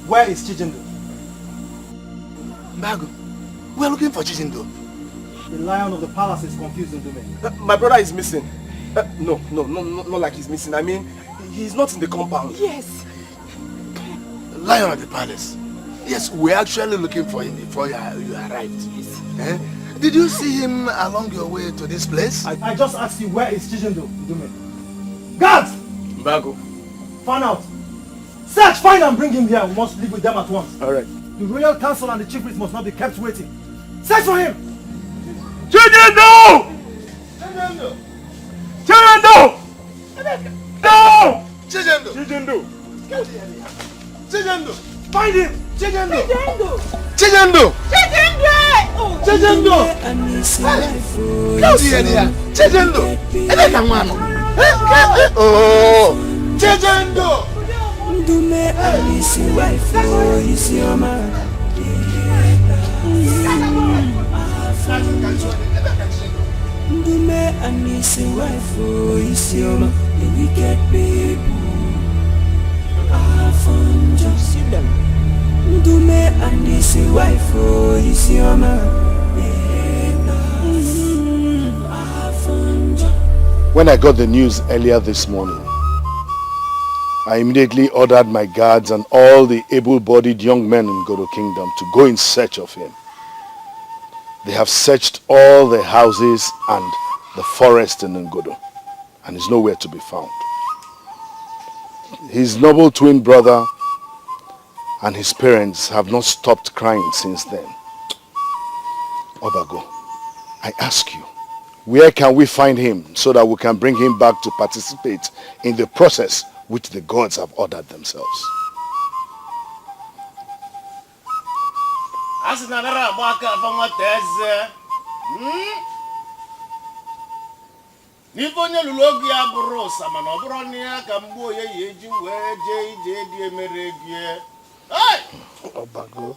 Speaker 2: where is Chijindu?
Speaker 8: Magu, we're looking for Chijindu.
Speaker 2: The lion of the palace is confused, Ndume.
Speaker 10: My brother is missing. No, not like he's missing. I mean, he's not in the compound.
Speaker 6: Yes.
Speaker 8: Lion at the palace. Yes, we're actually looking for him before you arrived. Yes. Eh? Did you see him along your way to this place?
Speaker 9: I just asked you, where is Chijindo? Guards!
Speaker 10: Mbago.
Speaker 9: Find out. Search, find and bring him here. We must live with them at once.
Speaker 10: Alright.
Speaker 9: The royal council and the chief priest must not be kept waiting. Search for him!
Speaker 3: Chijindo!
Speaker 8: Chijindo!
Speaker 3: Chijindo! No!
Speaker 8: Chijindo!
Speaker 3: Chijindo!
Speaker 8: Chijindo!
Speaker 9: Find him!
Speaker 8: Chijindo!
Speaker 9: Chijindo!
Speaker 8: Chijindo! Chijindo! Chijindo! Oh! Chijindo!
Speaker 11: Ndume alisi waifu isioma. Ndume alisi waifu isioma. The wicked people are fun just see them. Ndume alisi waifu isioma.
Speaker 3: When I got the news earlier this morning, I immediately ordered my guards and all the able-bodied young men in Godo Kingdom to go in search of him. They have searched all the houses and the forest in Ngodo, and he's nowhere to be found. His noble twin brother and his parents have not stopped crying since then. Obago, I ask you, where can we find him so that we can bring him back to participate in the process which the gods have ordered themselves?
Speaker 8: Obago.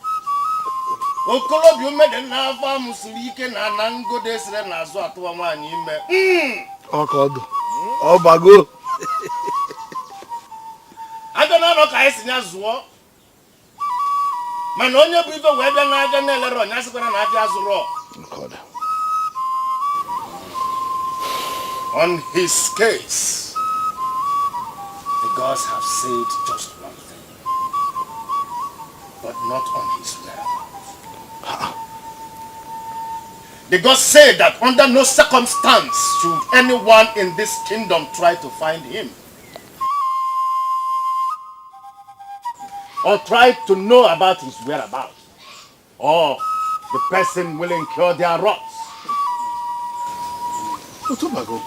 Speaker 1: Okolobi umede na afa musulike na nango desire na azu atuwa nwanyi ime.
Speaker 8: Okodo. Obago.
Speaker 1: Adona no ka esi nya zuo. Mana onye bu ife we bia na aja na elero nya sikwana na aja azuro.
Speaker 3: Okodo.
Speaker 1: On his case, the gods have said just one thing, but not on his whereabouts. The gods say that under no circumstance should anyone in this kingdom try to find him, or try to know about his whereabouts, or the person will incur their wrath.
Speaker 3: Otobago,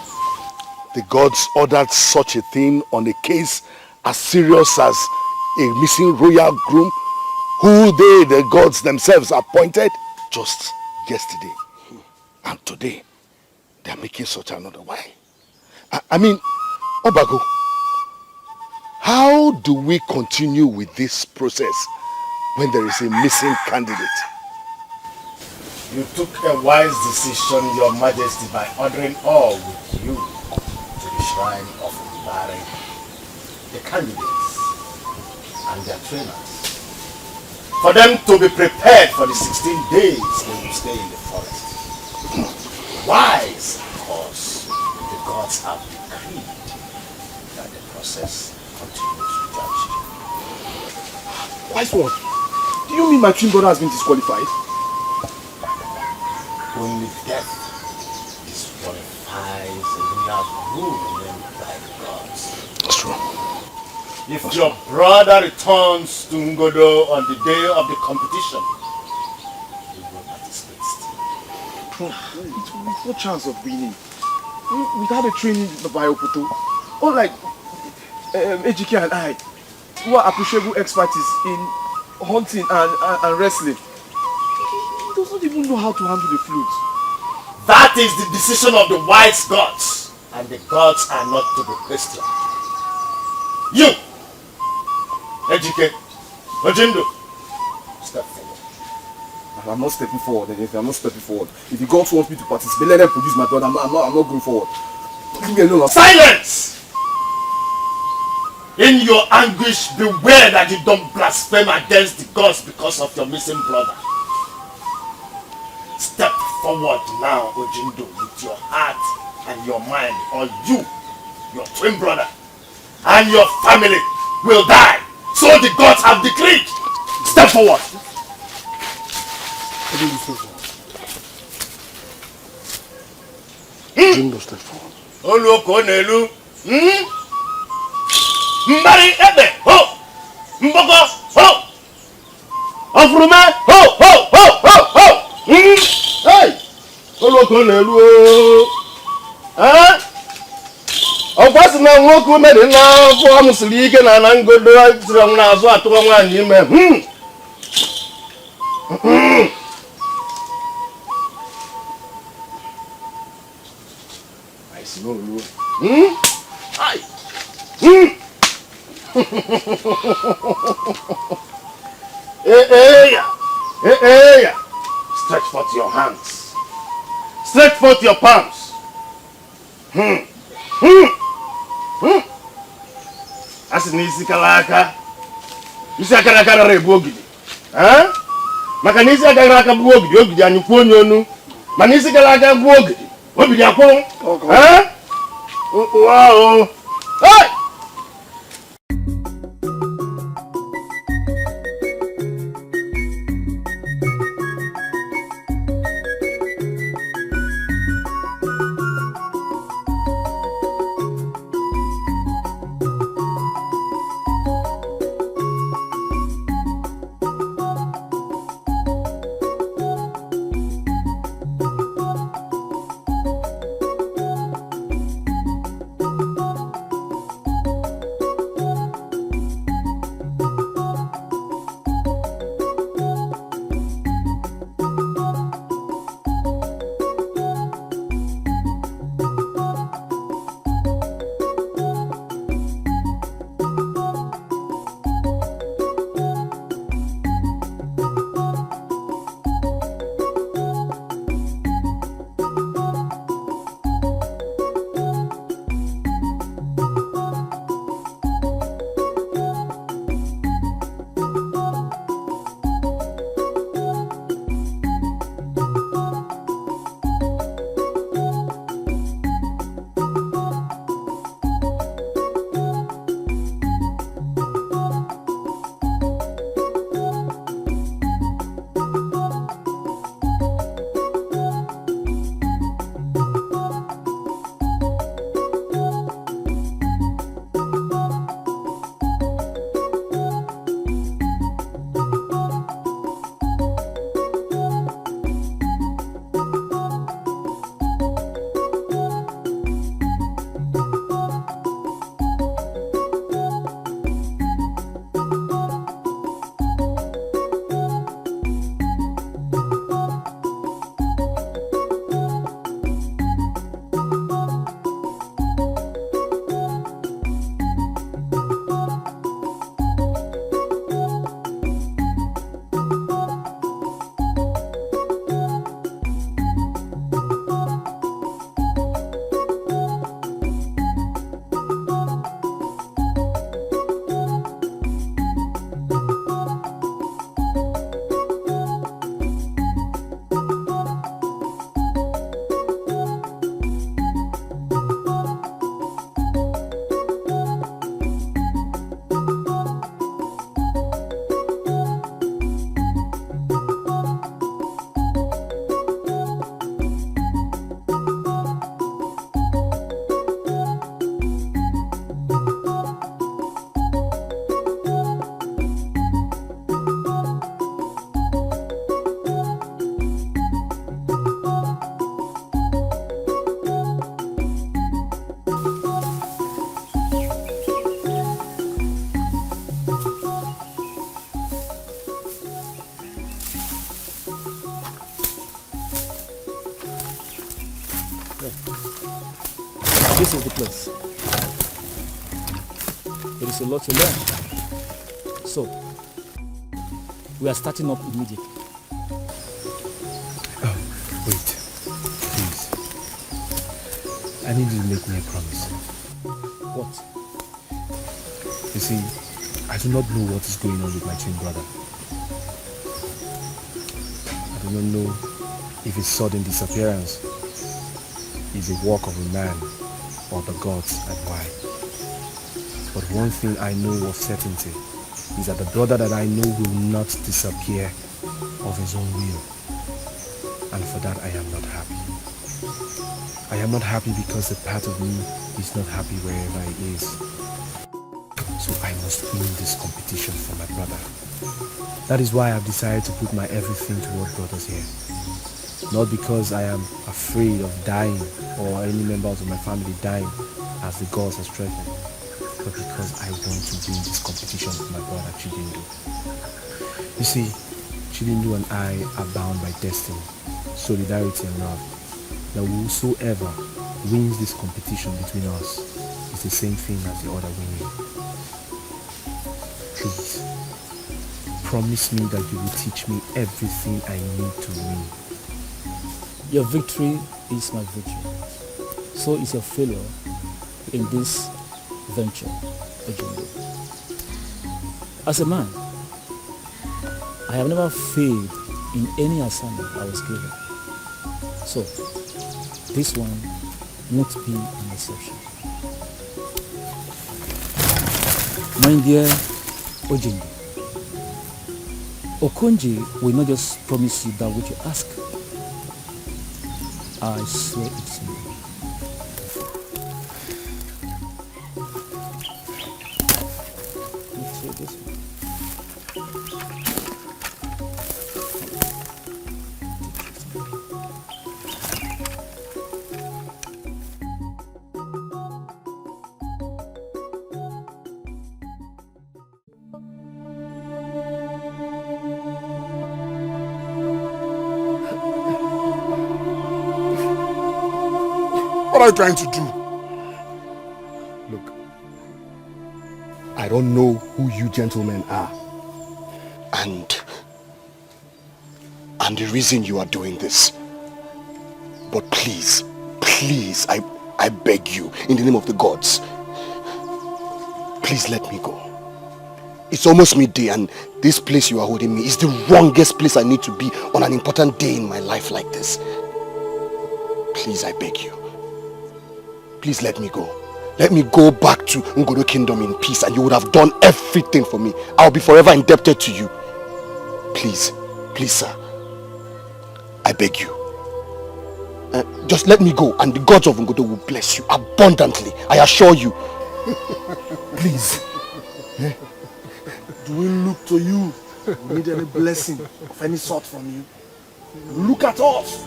Speaker 3: the gods ordered such a thing on a case as serious as a missing royal groom who they, the gods themselves, appointed just yesterday. And today, they are making such another. Why? I mean, Obago, how do we continue with this process when there is a missing candidate?
Speaker 1: You took a wise decision, Your Majesty, by ordering all with you to the shrine of Mbare, the candidates and their trainers, for them to be prepared for the 16 days when you stay in the forest. Wise, because the gods have decreed that the process continues without you.
Speaker 10: Wise one, do you mean my twin brother has been disqualified?
Speaker 1: Only death disqualifies a royal groom named by the gods.
Speaker 3: That's true.
Speaker 1: If your brother returns to Ngodo on the day of the competition, you will participate still.
Speaker 10: With what chance of winning? Without a training by Oputo, unlike Ejike and I, who are appreciable expertise in hunting and wrestling, he doesn't even know how to handle the flute.
Speaker 1: That is the decision of the wise gods, and the gods are not to be questioned. You, Ejike, Ojindo, step forward.
Speaker 10: I'm not stepping forward. I'm not stepping forward. If the gods want me to participate, let them produce my brother. I'm not going forward. Leave me alone.
Speaker 1: Silence! In your anguish, beware that you don't blaspheme against the gods because of your missing brother. Step forward now, Ojindo, with your heart and your mind, or you, your twin brother, and your family will die. So the gods have decreed. Step forward.
Speaker 3: Step forward.
Speaker 1: Oluokonelu. Mbari ebe. Ho. Mboko. Ho. Ofrume. Ho. Ho. Ho. Ho. Ho. Hey. Oluokonelu. Ọkwasị na nwoke mere na afọ amụsịrị ike na na ngodo tiri ọnwụ n'azụ atụwa nwaanyị ime. I smell you. Hi. Hey. Stretch forth your hands. Stretch forth your palms. Asị na isi kara aka. Isi akara aka rara ebu ogidi. Maka na isi akara aka bụ ogidi, ogidi anyị kwuo onye onu. Mana isi kara aka bụ ogidi, ogidi akwụrụ. Wow. Hey!
Speaker 10: This is the place. There is a lot to learn. So, we are starting up immediately.
Speaker 12: Oh, wait. Please. I need you to make me a promise.
Speaker 10: What?
Speaker 12: You see, I do not know what is going on with my twin brother. I do not know if his sudden disappearance is a work of a man or the gods and why. But one thing I know of certainty is that the brother that I know will not disappear of his own will. And for that I am not happy. I am not happy because a part of me is not happy wherever he is. So I must win this competition for my brother. That is why I've decided to put my everything toward brothers here. Not because I am afraid of dying or any members of my family dying as the gods are striking, but because I want to win this competition for my brother Chidindu. You see, Chidindu and I are bound by destiny, solidarity and love. That whosoever wins this competition between us is the same thing as the other winning. Please, promise me that you will teach me everything I need to win.
Speaker 13: Your victory is my victory. So is your failure in this venture, Ejunde. As a man, I have never failed in any assignment I was given. So, this one won't be an exception. My dear Ojinde, Okonji will not just promise you that which you ask. I swear it to you. Let's see this one.
Speaker 3: What are you trying to do?
Speaker 8: Look, I don't know who you gentlemen are. And the reason you are doing this. But please, please, I beg you, in the name of the gods, please let me go. It's almost midday and this place you are holding me is the wrongest place I need to be on an important day in my life like this. Please, I beg you. Please let me go. Let me go back to Ngodo Kingdom in peace and you would have done everything for me. I'll be forever indebted to you. Please, please sir. I beg you. Just let me go and the gods of Ngodo will bless you abundantly. I assure you. Please.
Speaker 3: Do we look to you? We need any blessing of any sort from you? Look at us.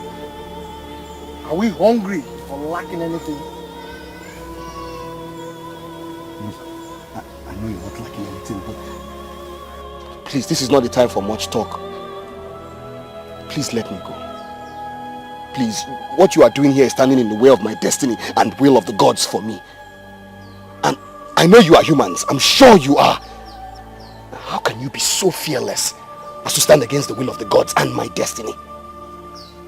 Speaker 3: Are we hungry or lacking anything?
Speaker 8: I know you're not lacking anything, but please, this is not the time for much talk. Please let me go. Please, what you are doing here is standing in the way of my destiny and will of the gods for me. And I know you are humans. I'm sure you are. How can you be so fearless as to stand against the will of the gods and my destiny?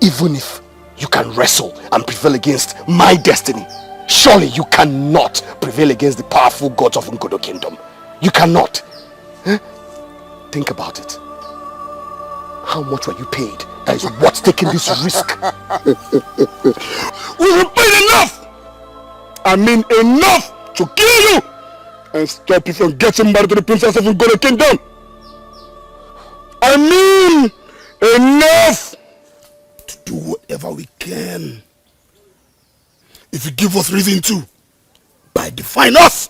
Speaker 8: Even if you can wrestle and prevail against my destiny, surely you cannot prevail against the powerful gods of Ngodo Kingdom. You cannot. Think about it. How much were you paid? That is what's taking this risk.
Speaker 3: We were paid enough! I mean enough to kill you and stop you from getting married to the princess of Ngodo Kingdom. I mean enough to do whatever we can. If you give us reason to, by define us.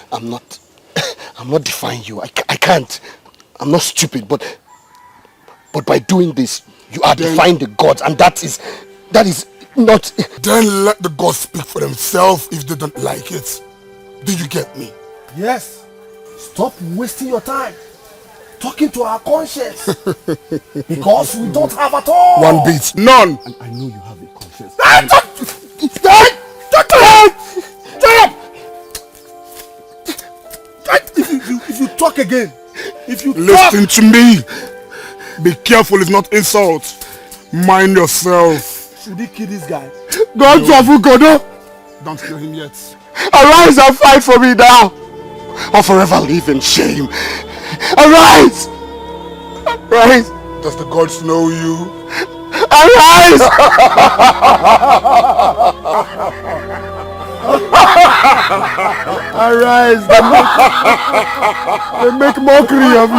Speaker 8: I'm not defying you. I can't. I'm not stupid, but by doing this, you are defying the gods, and that is not.
Speaker 3: Then let the gods speak for themselves if they don't like it. Do you get me?
Speaker 9: Yes. Stop wasting your time talking to our conscience. Because we don't have at all.
Speaker 3: One bit. None.
Speaker 8: And I know you have a conscience.
Speaker 9: If you talk again, if you
Speaker 3: listen to me. Be careful, it's not insult. Mind yourself.
Speaker 9: Should he kill this guy?
Speaker 3: Gods of Ngodo! Don't kill him yet.
Speaker 8: Arise and fight for me now, or forever live in shame. Arise! Arise!
Speaker 3: Does the gods know you? Arise! Arise! They make mockery of you.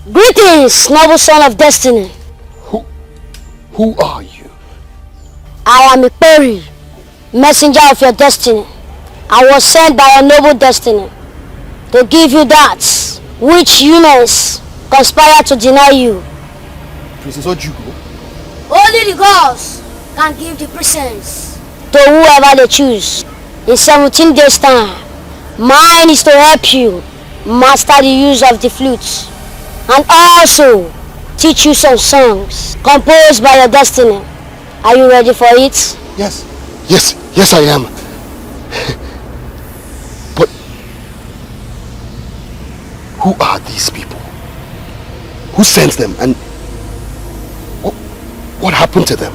Speaker 14: Greetings, noble son of destiny.
Speaker 3: Who are you?
Speaker 14: I am Ikperi, messenger of your destiny. I was sent by your noble destiny to give you that which humans conspire to deny you.
Speaker 2: Princess Ojugo?
Speaker 14: Only the gods can give the presents to whoever they choose. In 17 days' time, mine is to help you master the use of the flute and also teach you some songs composed by your destiny. Are you ready for it?
Speaker 3: Yes. Yes, I am. But who are these people? Who sends them and what happened to them?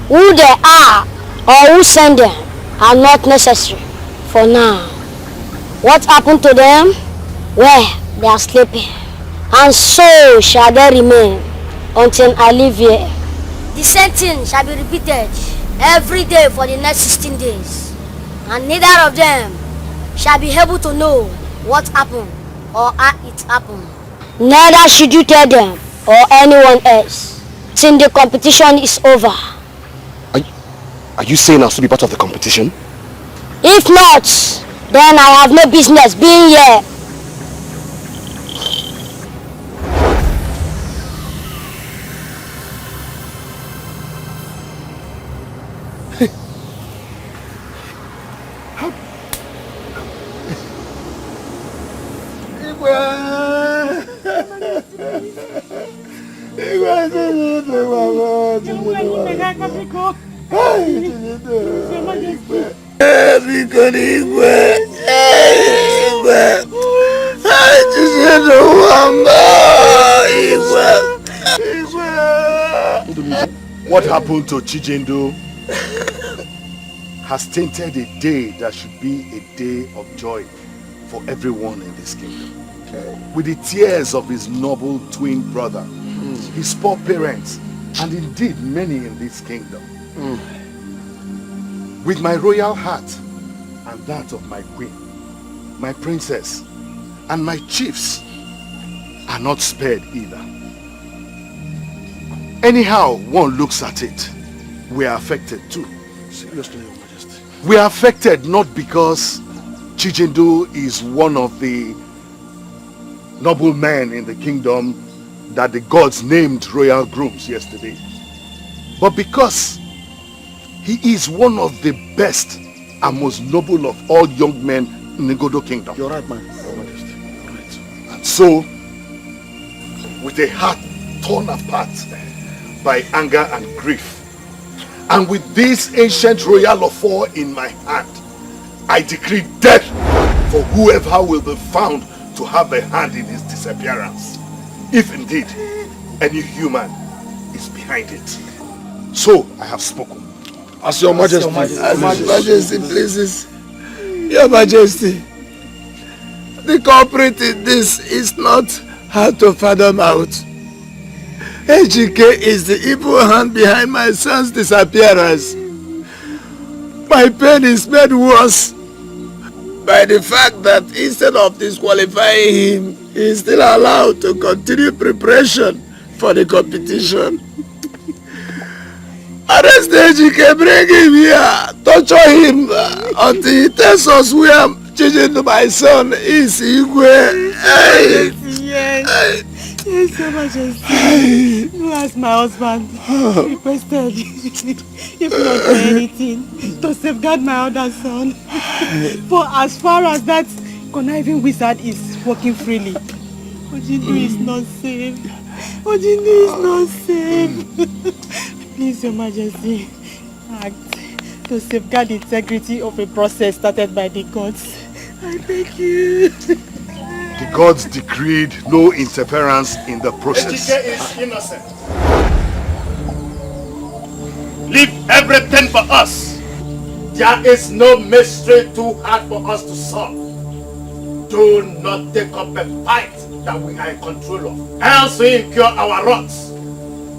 Speaker 14: Who they are or who sent them are not necessary for now. What happened to them? Well, they are sleeping. And so shall they remain until I leave here. The same thing shall be repeated every day for the next 16 days. And neither of them shall be able to know what happened or how it happened. Neither should you tell them or anyone else. Since the competition is over.
Speaker 3: Are you saying I'll still be part of the competition?
Speaker 14: If not, then I have no business being here.
Speaker 3: What happened to Chijindu has tainted a day that should be a day of joy for everyone in this kingdom. With the tears of his noble twin brother, his poor parents, and indeed many in this kingdom. With my royal heart and that of my queen, my princess, and my chiefs are not spared either. Anyhow one looks at it, we are affected too.
Speaker 2: Seriously, Your Majesty.
Speaker 3: We are affected not because Chijindu is one of the noble men in the kingdom that the gods named royal grooms yesterday, but because he is one of the best and most noble of all young men in the Godo kingdom.
Speaker 2: You're right, man. Your Majesty. You're right.
Speaker 3: And so, with a heart torn apart by anger and grief, and with this ancient royal affair in my hand, I decree death for whoever will be found to have a hand in his disappearance, if indeed any human is behind it. So I have spoken.
Speaker 4: As Your Majesty. As Your Majesty pleases. Your Majesty, the culprit in this is not hard to fathom out. Ejike is the evil hand behind my son's disappearance. My pain is made worse by the fact that instead of disqualifying him, he is still allowed to continue preparation for the competition. Arrest Ejike, bring him here, torture him until he tells us where changing to my son is Igwe.
Speaker 5: Yes, Your Majesty. You asked my husband. He requested, if not for anything, to safeguard my other son. For as far as that conniving wizard is working freely, Ojindu is not safe. Ojindu is not safe. Please, Your Majesty, act to safeguard the integrity of a process started by the gods. I beg you.
Speaker 3: The gods decreed no interference in the process.
Speaker 1: Dikeh is innocent. Leave everything for us. There is no mystery too hard for us to solve. Do not take up a fight that we are in control of, else we incur our wrath.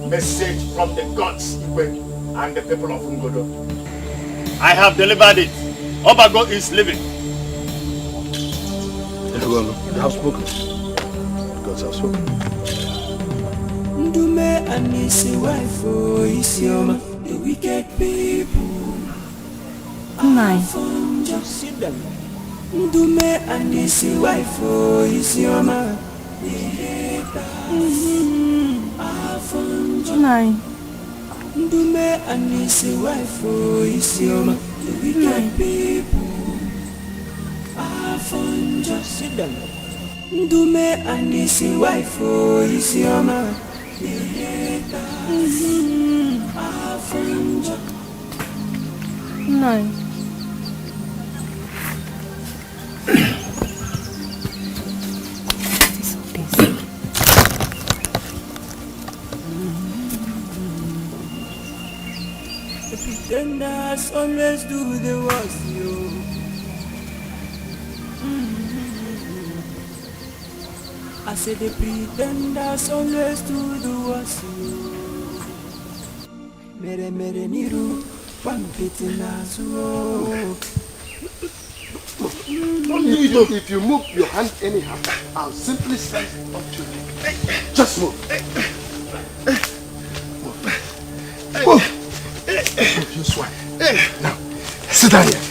Speaker 1: Message from the gods, Igwe, and the people of Ngodo. I have delivered it. Obago is living.
Speaker 3: They have spoken. The gods have spoken.
Speaker 11: Ndume and his wife, oh, Isioma, the wicked people. Sit down. Ndume and his wife, oh, Isioma, the haters. Ndume and his wife, oh, Isioma, the wicked people. Sit down. Ndume and his wife, oh, Isioma, the haters. The pretenders always do the worst, yo. I said the pretenders always do the worst, yo. Mere mere niru, one pretenders, oh.
Speaker 3: If you move your hand anyhow, I'll simply stand up to you. Just move. Move. You swine. Now, sit down here.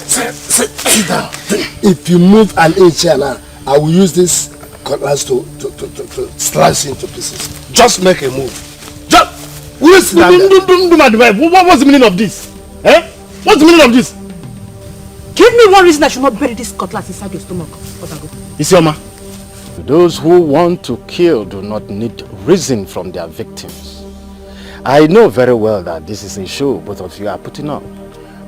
Speaker 3: Sit down. If you move an inch now, I will use this cutlass to slice you into pieces. Just make a move. Just. Will you sit down there?
Speaker 1: What's the meaning of this? Eh? What's the meaning of this?
Speaker 6: Give me one reason I should not bury this cutlass inside your stomach, Otago.
Speaker 1: Isioma, those who want to kill do not need reason from their victims. I know very well that this is a show both of you are putting on,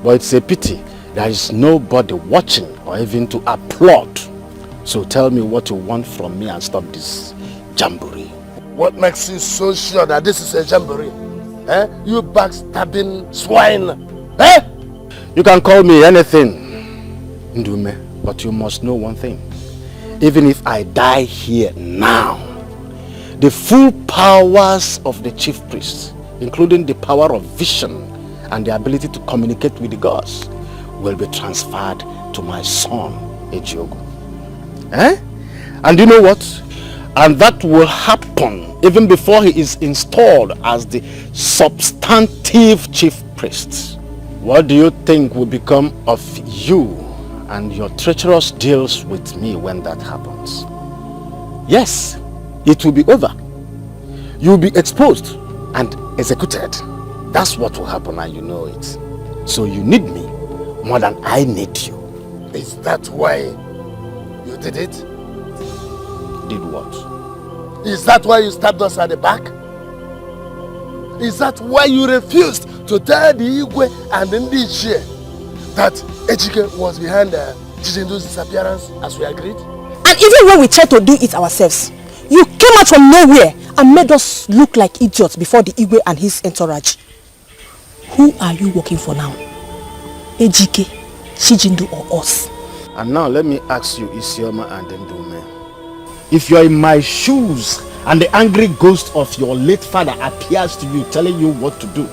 Speaker 1: but it's a pity there is nobody watching or even to applaud. So tell me what you want from me and stop this jamboree.
Speaker 3: What makes you so sure that this is a jamboree? Eh? You backstabbing swine! Eh?
Speaker 1: You can call me anything, Ndume, but you must know one thing. Even if I die here now, the full powers of the chief priest, including the power of vision and the ability to communicate with the gods, will be transferred to my son, Ejiogo. Eh? And you know what? And that will happen even before he is installed as the substantive chief priest. What do you think will become of you and your treacherous deals with me when that happens? Yes, it will be over. You will be exposed and executed. That's what will happen, and you know it. So you need me more than I need you.
Speaker 3: Is that why you did it?
Speaker 1: Did what?
Speaker 3: Is that why you stabbed us at the back? Is that why you refused to tell the Igwe and the Ndichie that Ejike was behind Chijindu's disappearance as we agreed?
Speaker 6: And even when we tried to do it ourselves, you came out from nowhere and made us look like idiots before the Igwe and his entourage. Who are you working for now? Ejike, Chijindu or us?
Speaker 1: And now let me ask you, Isioma and Ndume. If you're in my shoes and the angry ghost of your late father appears to you telling you what to do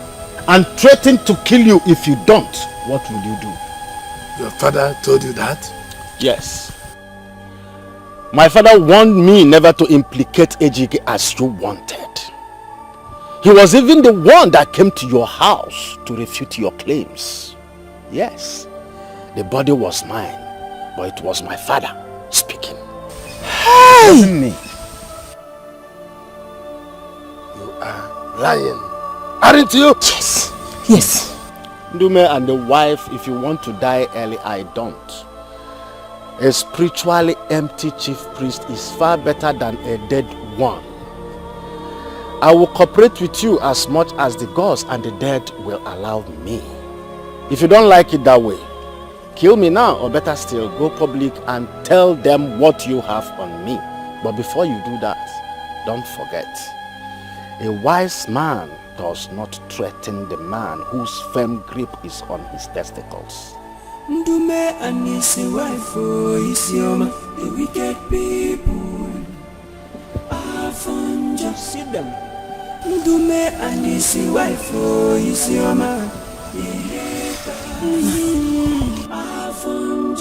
Speaker 1: and threatening to kill you if you don't, what will you do?
Speaker 3: Your father told you that?
Speaker 1: Yes. My father warned me never to implicate Ejike as you wanted. He was even the one that came to your house to refute your claims. Yes, the body was mine, but it was my father speaking.
Speaker 6: Hey!
Speaker 1: It wasn't me. lying. Aren't you?
Speaker 7: Yes. Yes.
Speaker 1: Ndume and the wife, if you want to die early, I don't. A spiritually empty chief priest is far better than a dead one. I will cooperate with you as much as the gods and the dead will allow me. If you don't like it that way, kill me now, or better still, go public and tell them what you have on me. But before you do that, don't forget, a wise man does not threaten the man whose firm grip is on his testicles.
Speaker 11: Ndume and his wife, Isioma, the wicked people are fun. Just sit down. Ndume and his wife, Isioma, the haters are fun.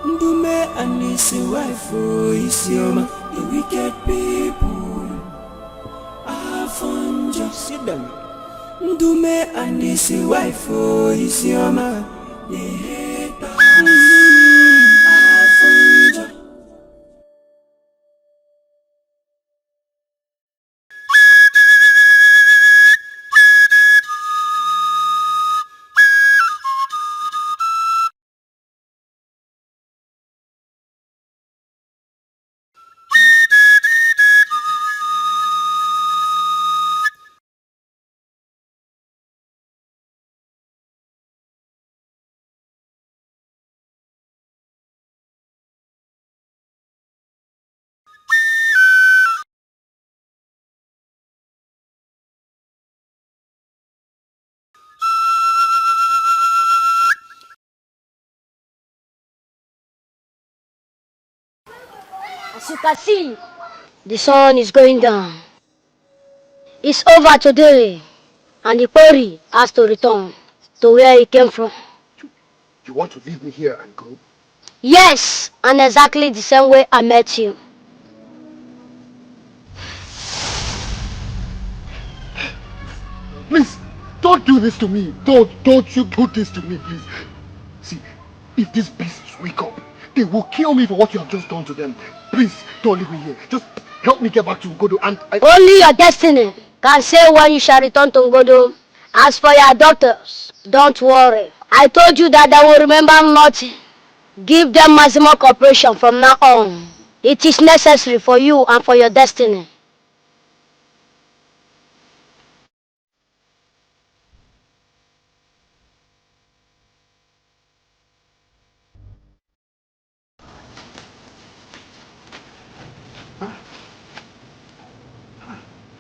Speaker 11: Ndume and his wife, Isioma, the wicked people are fun. Just sit down. Ndume and his wife, Isioma, the haters are fun.
Speaker 14: As you can see, the sun is going down. It's over today, and the Pori has to return to where he came from.
Speaker 3: You want to leave me here and go?
Speaker 14: Yes, and exactly the same way I met you.
Speaker 3: Please, don't do this to me. Don't you do this to me, please. See, if these beasts wake up, they will kill me for what you have just done to them. Please, don't leave me here. Just help me get back to Ugodo and
Speaker 14: Only your destiny can say when you shall return to Ugodo. As for your daughters, don't worry. I told you that they will remember nothing. Give them maximum cooperation from now on. It is necessary for you and for your destiny.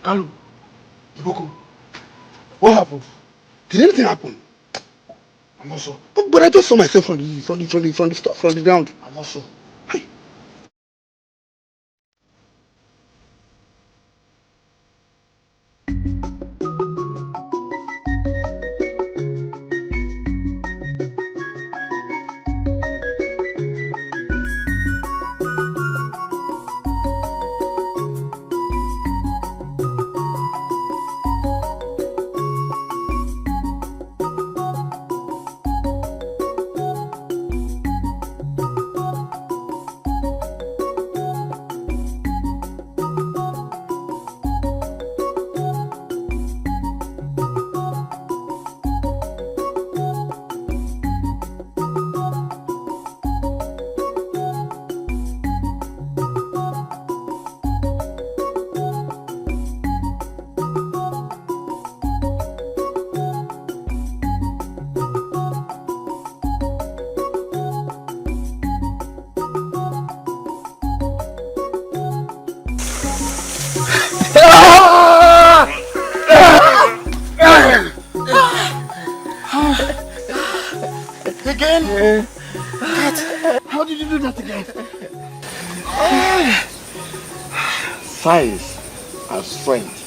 Speaker 3: Kalu, Iboko, what happened? Did anything happen? I'm not sure. But I just saw myself from the ground. I'm not sure. Hey. Again? How did you do that again?
Speaker 8: Size and strength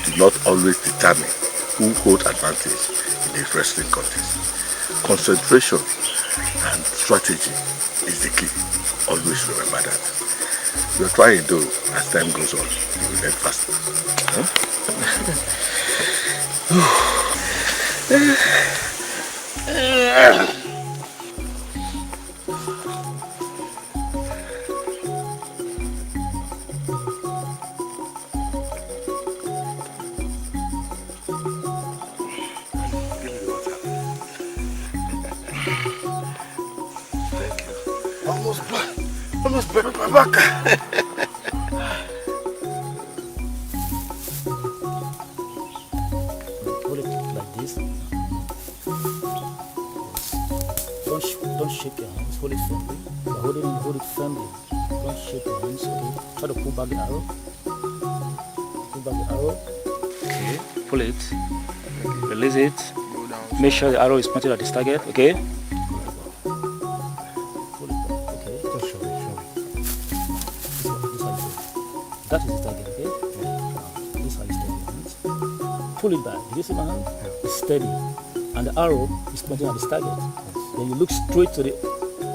Speaker 8: do not always determine who hold advantage in a wrestling contest. Concentration and strategy is the key. Always remember that. You're trying though, as time goes on, you will learn faster. Almost break my back.
Speaker 13: Hold it like this. Don't shake your hands. Hold it firmly. Hold it firmly. Don't shake your hands. Okay. Try to pull back the arrow. Pull back the arrow. Okay. Pull it. Release it. Make sure the arrow is pointed at this target. Okay. That is the target, okay? This is how you steady your hands. Pull it back. Did you see my hand? It's steady. And the arrow is pointing at this target. Then you look straight to the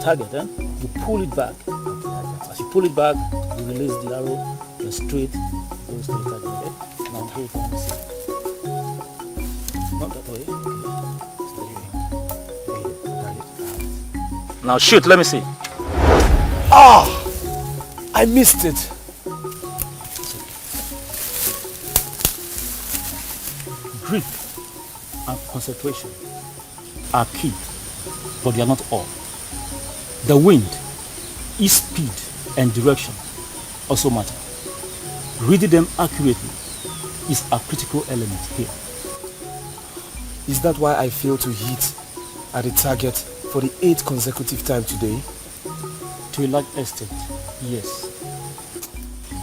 Speaker 13: target, eh? You pull it back. As you pull it back, you release the arrow, and straight goes to the target, okay? Now hold it on the side. Not that way. Okay. Now shoot, let me see.
Speaker 12: Ah! I missed it.
Speaker 13: Grip and concentration are key, but they are not all. The wind, its speed and direction also matter. Reading them accurately is a critical element here.
Speaker 12: Is that why I failed to hit at the target for the 8th consecutive time today?
Speaker 13: To a large extent, yes.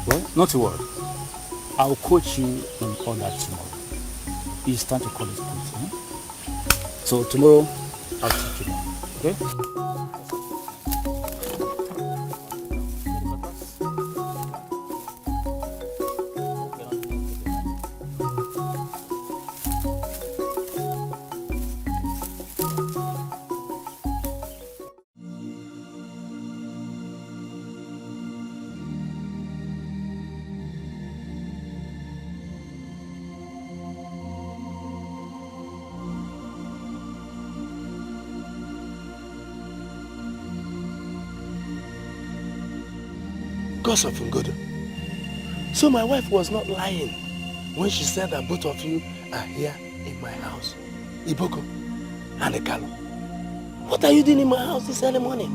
Speaker 13: Well, not to worry. I'll coach you in all that tomorrow. It's time to call it quits. So tomorrow, I'll teach you more. Okay?
Speaker 8: Gods of Ngodo. So my wife was not lying when she said that both of you are here in my house. Iboko and Ekalo. What are you doing in my house this early morning?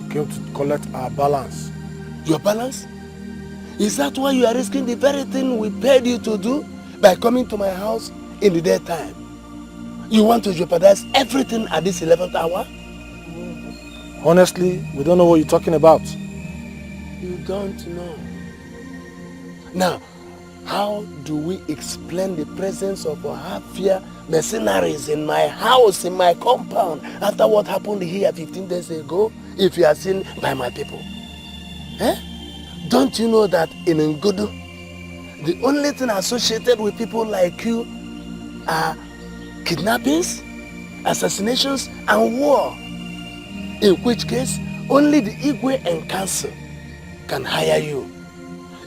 Speaker 1: Came to collect our balance.
Speaker 8: Your balance? Is that why you are risking the very thing we paid you to do by coming to my house in the daytime? You want to jeopardize everything at this 11th hour?
Speaker 1: Honestly, we don't know what you're talking about.
Speaker 8: You don't know. Now, how do we explain the presence of Ohafia mercenaries in my house, in my compound, after what happened here 15 days ago, if you are seen by my people? Eh? Don't you know that in Ngodo, the only thing associated with people like you are kidnappings, assassinations, and war? In which case, only the Igwe and council can hire you.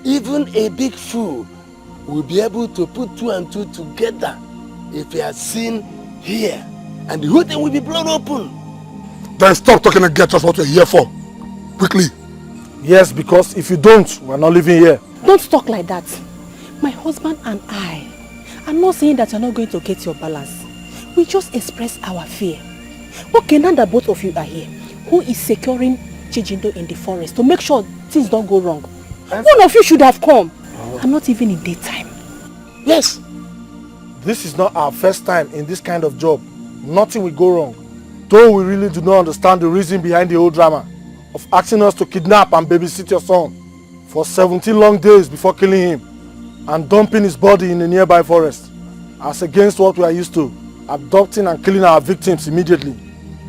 Speaker 8: Even a big fool will be able to put 2 and 2 together if you are seen here, and the whole thing will be blown open.
Speaker 3: Then stop talking and get us what we're here for. Quickly.
Speaker 1: Yes, because if you don't, we're not living here.
Speaker 6: Don't talk like that. My husband and I are not saying that you're not going to get your balance. We just express our fear. Okay, now that both of you are here, who is securing Chijindo in the forest to make sure things don't go wrong? One of you should have come. And not even in daytime.
Speaker 8: Yes.
Speaker 1: This is not our first time in this kind of job. Nothing will go wrong. Though we really do not understand the reason behind the whole drama of asking us to kidnap and babysit your son for 17 long days before killing him and dumping his body in a nearby forest, as against what we are used to, abducting and killing our victims immediately.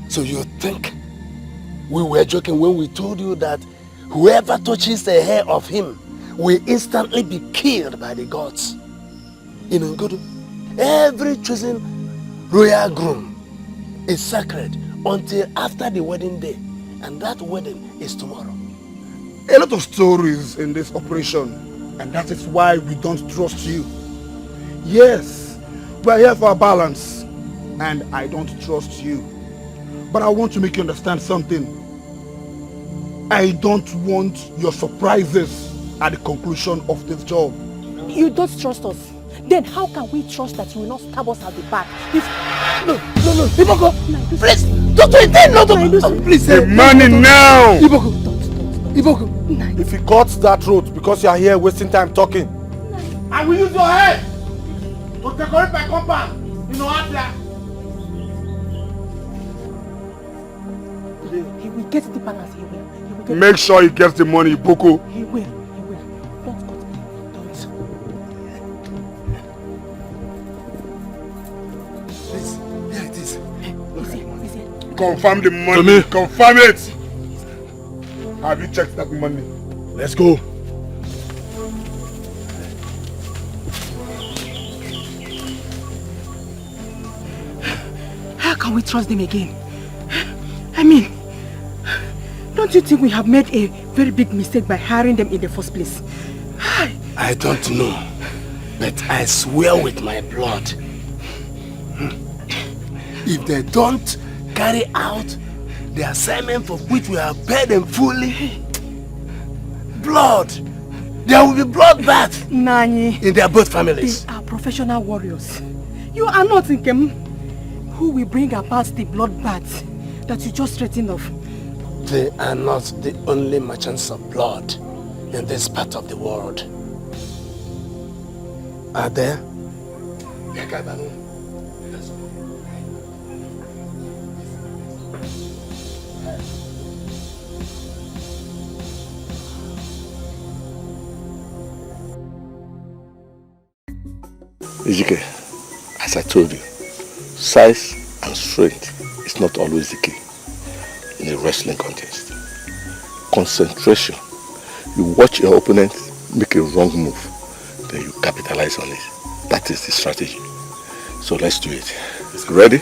Speaker 8: So you think we were joking when we told you that whoever touches a hair of him will instantly be killed by the gods? In Ngodo, every chosen royal groom is sacred until after the wedding day, and that wedding is tomorrow.
Speaker 3: A lot of stories in this operation, and that is why we don't trust you. Yes, we are here for a balance, and I don't trust you. But I want to make you understand something. I don't want your surprises at the conclusion of this job.
Speaker 6: You don't trust us. Then how can we trust that you will not stab us at the back? No,
Speaker 8: Iboko, please. Doctor, intend not to... Please,
Speaker 3: the money now!
Speaker 8: Iboku.
Speaker 2: If he cuts that road because you are here wasting time talking,
Speaker 3: I will use your head to decorate my compound. You know how that.
Speaker 6: He will get the palace. He will get
Speaker 3: Make sure he gets the money, Iboku.
Speaker 6: He will. Don't cut me. Don't.
Speaker 3: Please, here it is.
Speaker 6: He's here.
Speaker 3: Confirm the money. Confirm it. Have you checked that money?
Speaker 2: let's go.
Speaker 6: How can we trust them again? I mean, don't you think we have made a very big mistake by hiring them in the first place?
Speaker 8: I don't know, but I swear with my blood, if they don't carry out the assignment for which we have paid them fully, there will be bloodbath
Speaker 6: Nani,
Speaker 8: in their both families.
Speaker 6: they are professional warriors. You are not Nkem, who will bring about the bloodbath that you just threatened of.
Speaker 8: They are not the only merchants of blood in this part of the world. Are there?
Speaker 15: Dikeh, as I told you, size and strength is not always the key in a wrestling contest. Concentration. You watch your opponent make a wrong move, then you capitalize on it. That is the strategy. So let's do it. Ready?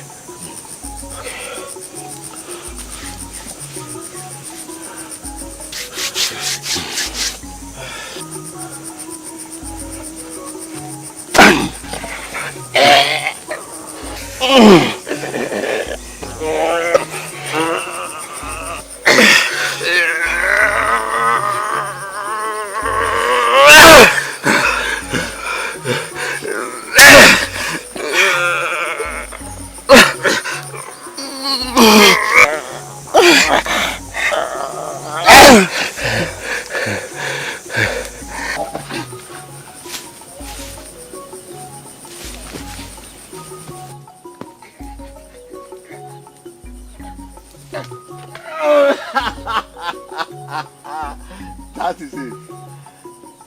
Speaker 15: That is it.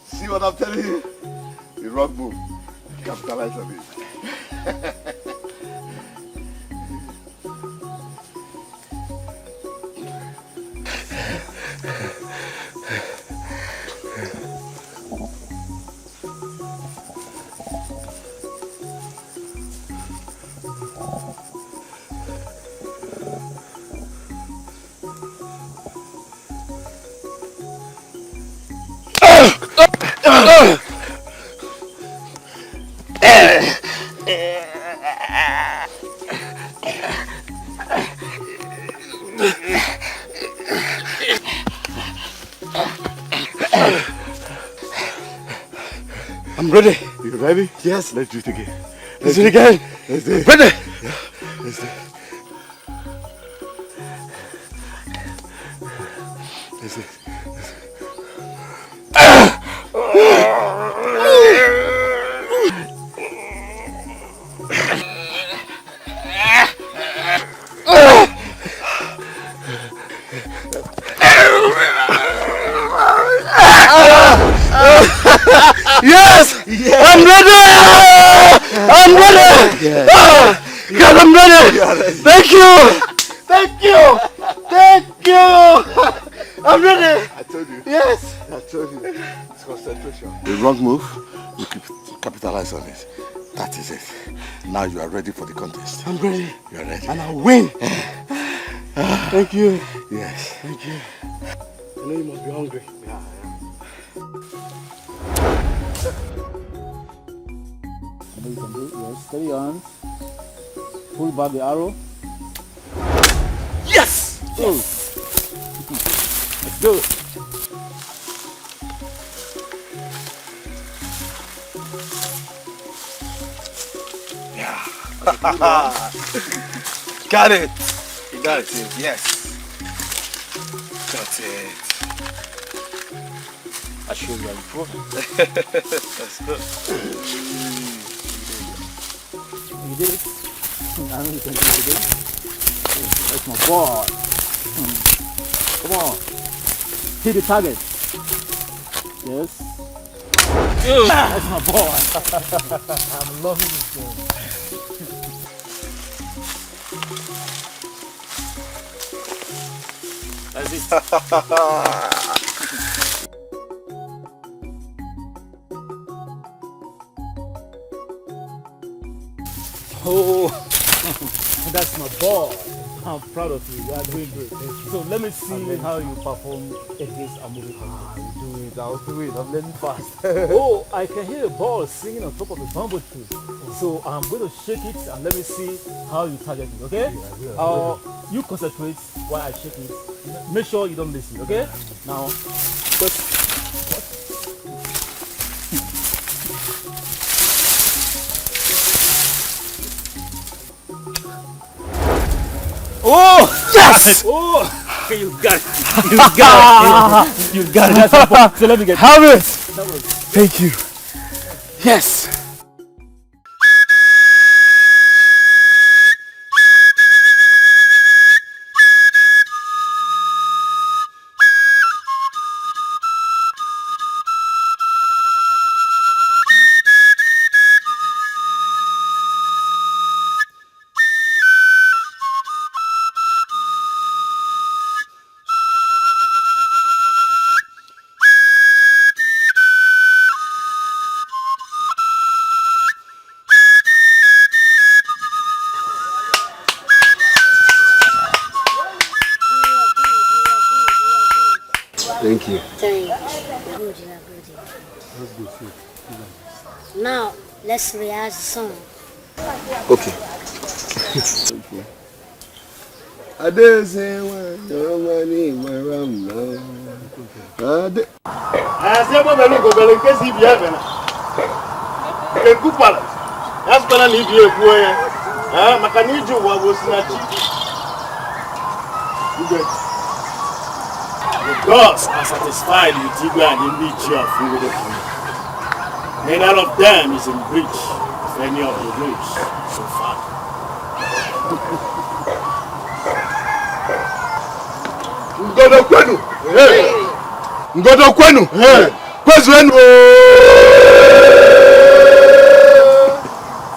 Speaker 15: See what I'm telling you? The wrong move. Capitalize on it.
Speaker 2: I'm ready.
Speaker 15: You ready?
Speaker 2: Yes.
Speaker 15: Let's do it again.
Speaker 2: Let's do it again.
Speaker 15: Let's do it.
Speaker 2: Ready?
Speaker 15: Yeah. Let's do it. Let's do it.
Speaker 2: Yes!
Speaker 15: Yes!
Speaker 2: I'm ready! I'm ready!
Speaker 15: Yes.
Speaker 2: God, I'm ready! Thank you! Thank you! Thank you! I'm ready!
Speaker 15: I told you.
Speaker 2: Yes!
Speaker 15: I told you. It's concentration. The wrong move, you capitalize on it. That is it. Now you are ready for the contest.
Speaker 2: I'm ready.
Speaker 15: You are ready.
Speaker 2: And I'll win. Thank you.
Speaker 15: Yes.
Speaker 2: Thank you. I know you must be hungry. Yeah,
Speaker 13: You can do it. Yes, steady on. Pull back the arrow.
Speaker 2: Yes!
Speaker 13: Yes. Let's do it.
Speaker 2: Got it.
Speaker 15: You
Speaker 8: That's it, yes. That's it.
Speaker 13: I show you are improving.
Speaker 8: That's good.
Speaker 13: You did it. I know you can do it again. That's my boy. Come on. Hit the target. Yes. That's my boy. I'm loving this game. That's it. Oh, that's my boy. I'm proud of you. You are doing great. So let me see how you perform against a movie.
Speaker 12: You do it. I'll do it. I'm learning fast.
Speaker 13: Oh, I can hear a ball singing on top of the bamboo tree. So I'm going to shake it and let me see how you target it, okay? You concentrate while I shake it. Make sure you don't miss it, okay? Now, just...
Speaker 12: Oh! Yes!
Speaker 13: Oh! Okay, you got it. You got it. You got it. That's my point. So let me get
Speaker 12: Have it.
Speaker 13: Thank
Speaker 12: you. Yes.
Speaker 16: Thank you.
Speaker 14: Thank you. Good, good. Now, let's rehearse the song.
Speaker 16: Okay.
Speaker 13: The gods are satisfied with Dikeh and Ini Edo of Nollywood Romance. Neither of them is in breach of any of the rules so far.
Speaker 3: Ngodo kwenu. Ngodo kwenu. Kwezwenu.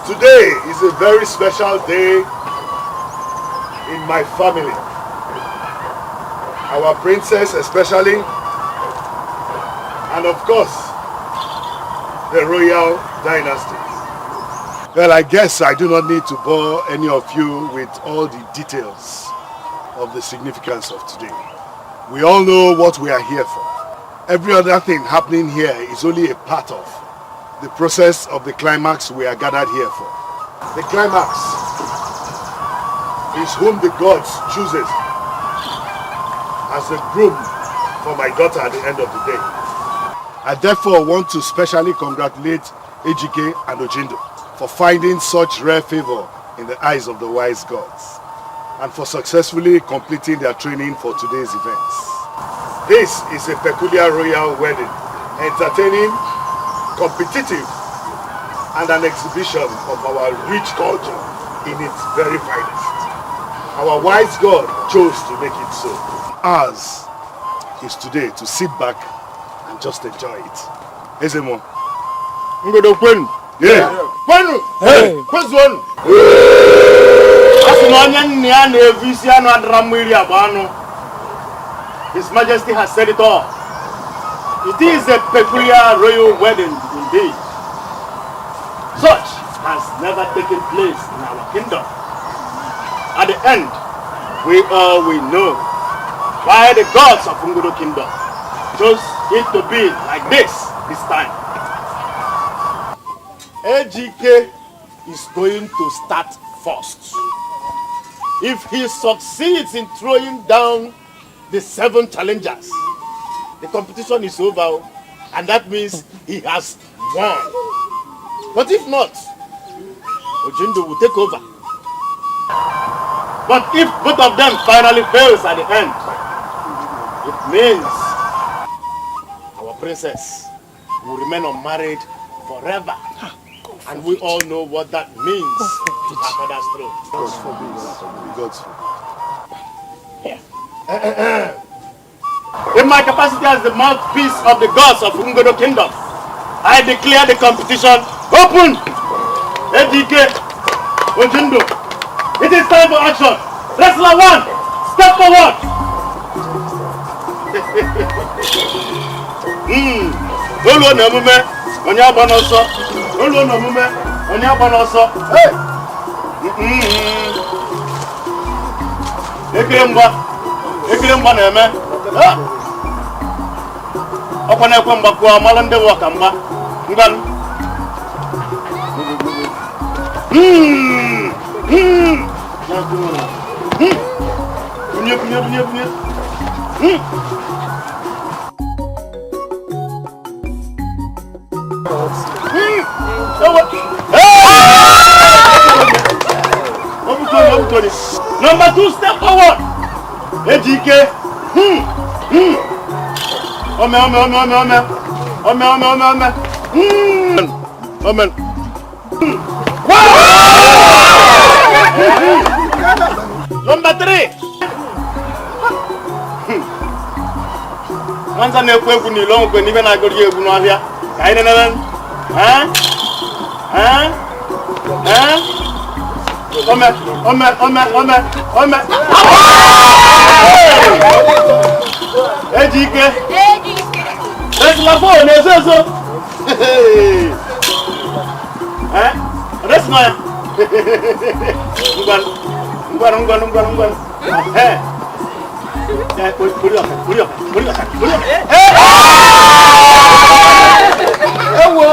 Speaker 3: Today is a very special day in my family. Our princess especially, and of course, the royal dynasty. Well, I guess I do not need to bore any of you with all the details of the significance of today. We all know what we are here for. Every other thing happening here is only a part of the process of the climax we are gathered here for. The climax is whom the gods chooses as a groom for my daughter at the end of the day. I therefore want to specially congratulate Dikeh and Ojindo for finding such rare favor in the eyes of the wise gods and for successfully completing their training for today's events. This is a peculiar royal wedding, entertaining, competitive, and an exhibition of our rich culture in its very finest. Our wise God chose to make it so. Ours is today to sit back and just enjoy it. Ezemo. Ngodo kwenu. Yeah. Kwenu. Hey. Kwezwonu.
Speaker 13: Asinonya nnia na evisi anu adramiri abanu. His Majesty has said it all. It is a peculiar royal wedding indeed. Such has never taken place in our kingdom. At the end, we all will know why the gods of Ngodo Kingdom chose it to be like this time. Dikeh is going to start first. If he succeeds in throwing down the 7 challengers, the competition is over, and that means he has won. But if not, Ojindo will take over.
Speaker 1: But if both of them finally fails at the end, it means our princess will remain unmarried forever. And we all know what that means to our father's throne.
Speaker 3: God forbid. God forbid.
Speaker 1: In my capacity as the mouthpiece of the gods of Ngodo Kingdom, I declare the competition open. Dikeh, Ojindo, it is time for action. Wrestler 1, step forward. Olu na mume, onye agba n'ọsọ. Olu na mume, onye agba n'ọsọ. Hey. Ekele mgba na-eme. Ọkwa na-ekwe mgba kụọ amala ndị wọ ka mgba. Ngwanụ. Bunye. Number 2, step forward. Dikeh. Ome. Number 3. Nwanza na-ekwu egwu n'ilo nkwe n'ibe na-agụrụ egwu n'ọhịa. Ka anyị nene. Ome. Dikeh. Wrestler 4 na-ezo. Wrestler. Ngwan. Ewo.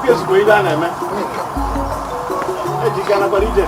Speaker 1: Kesu ko ida na-eme. Dikeh na kwara ije.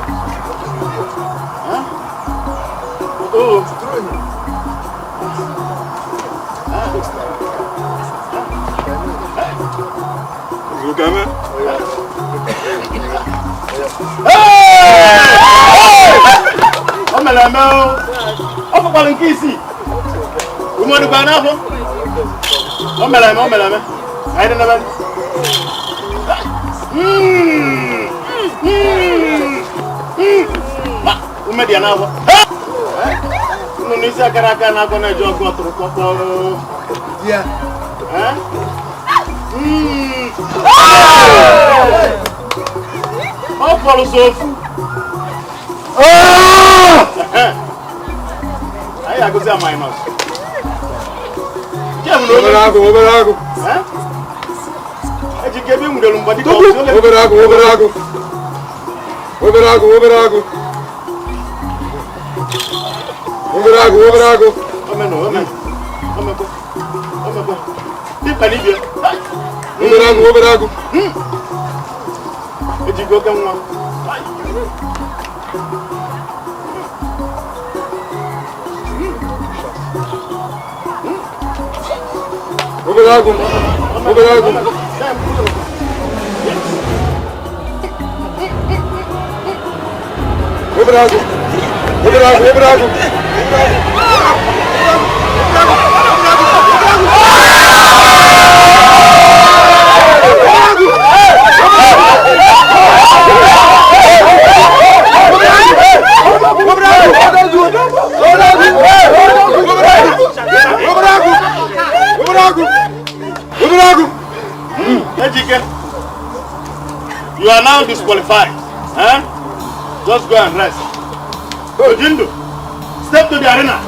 Speaker 1: You are now disqualified. Just go and rest. Ojindo, step to the arena.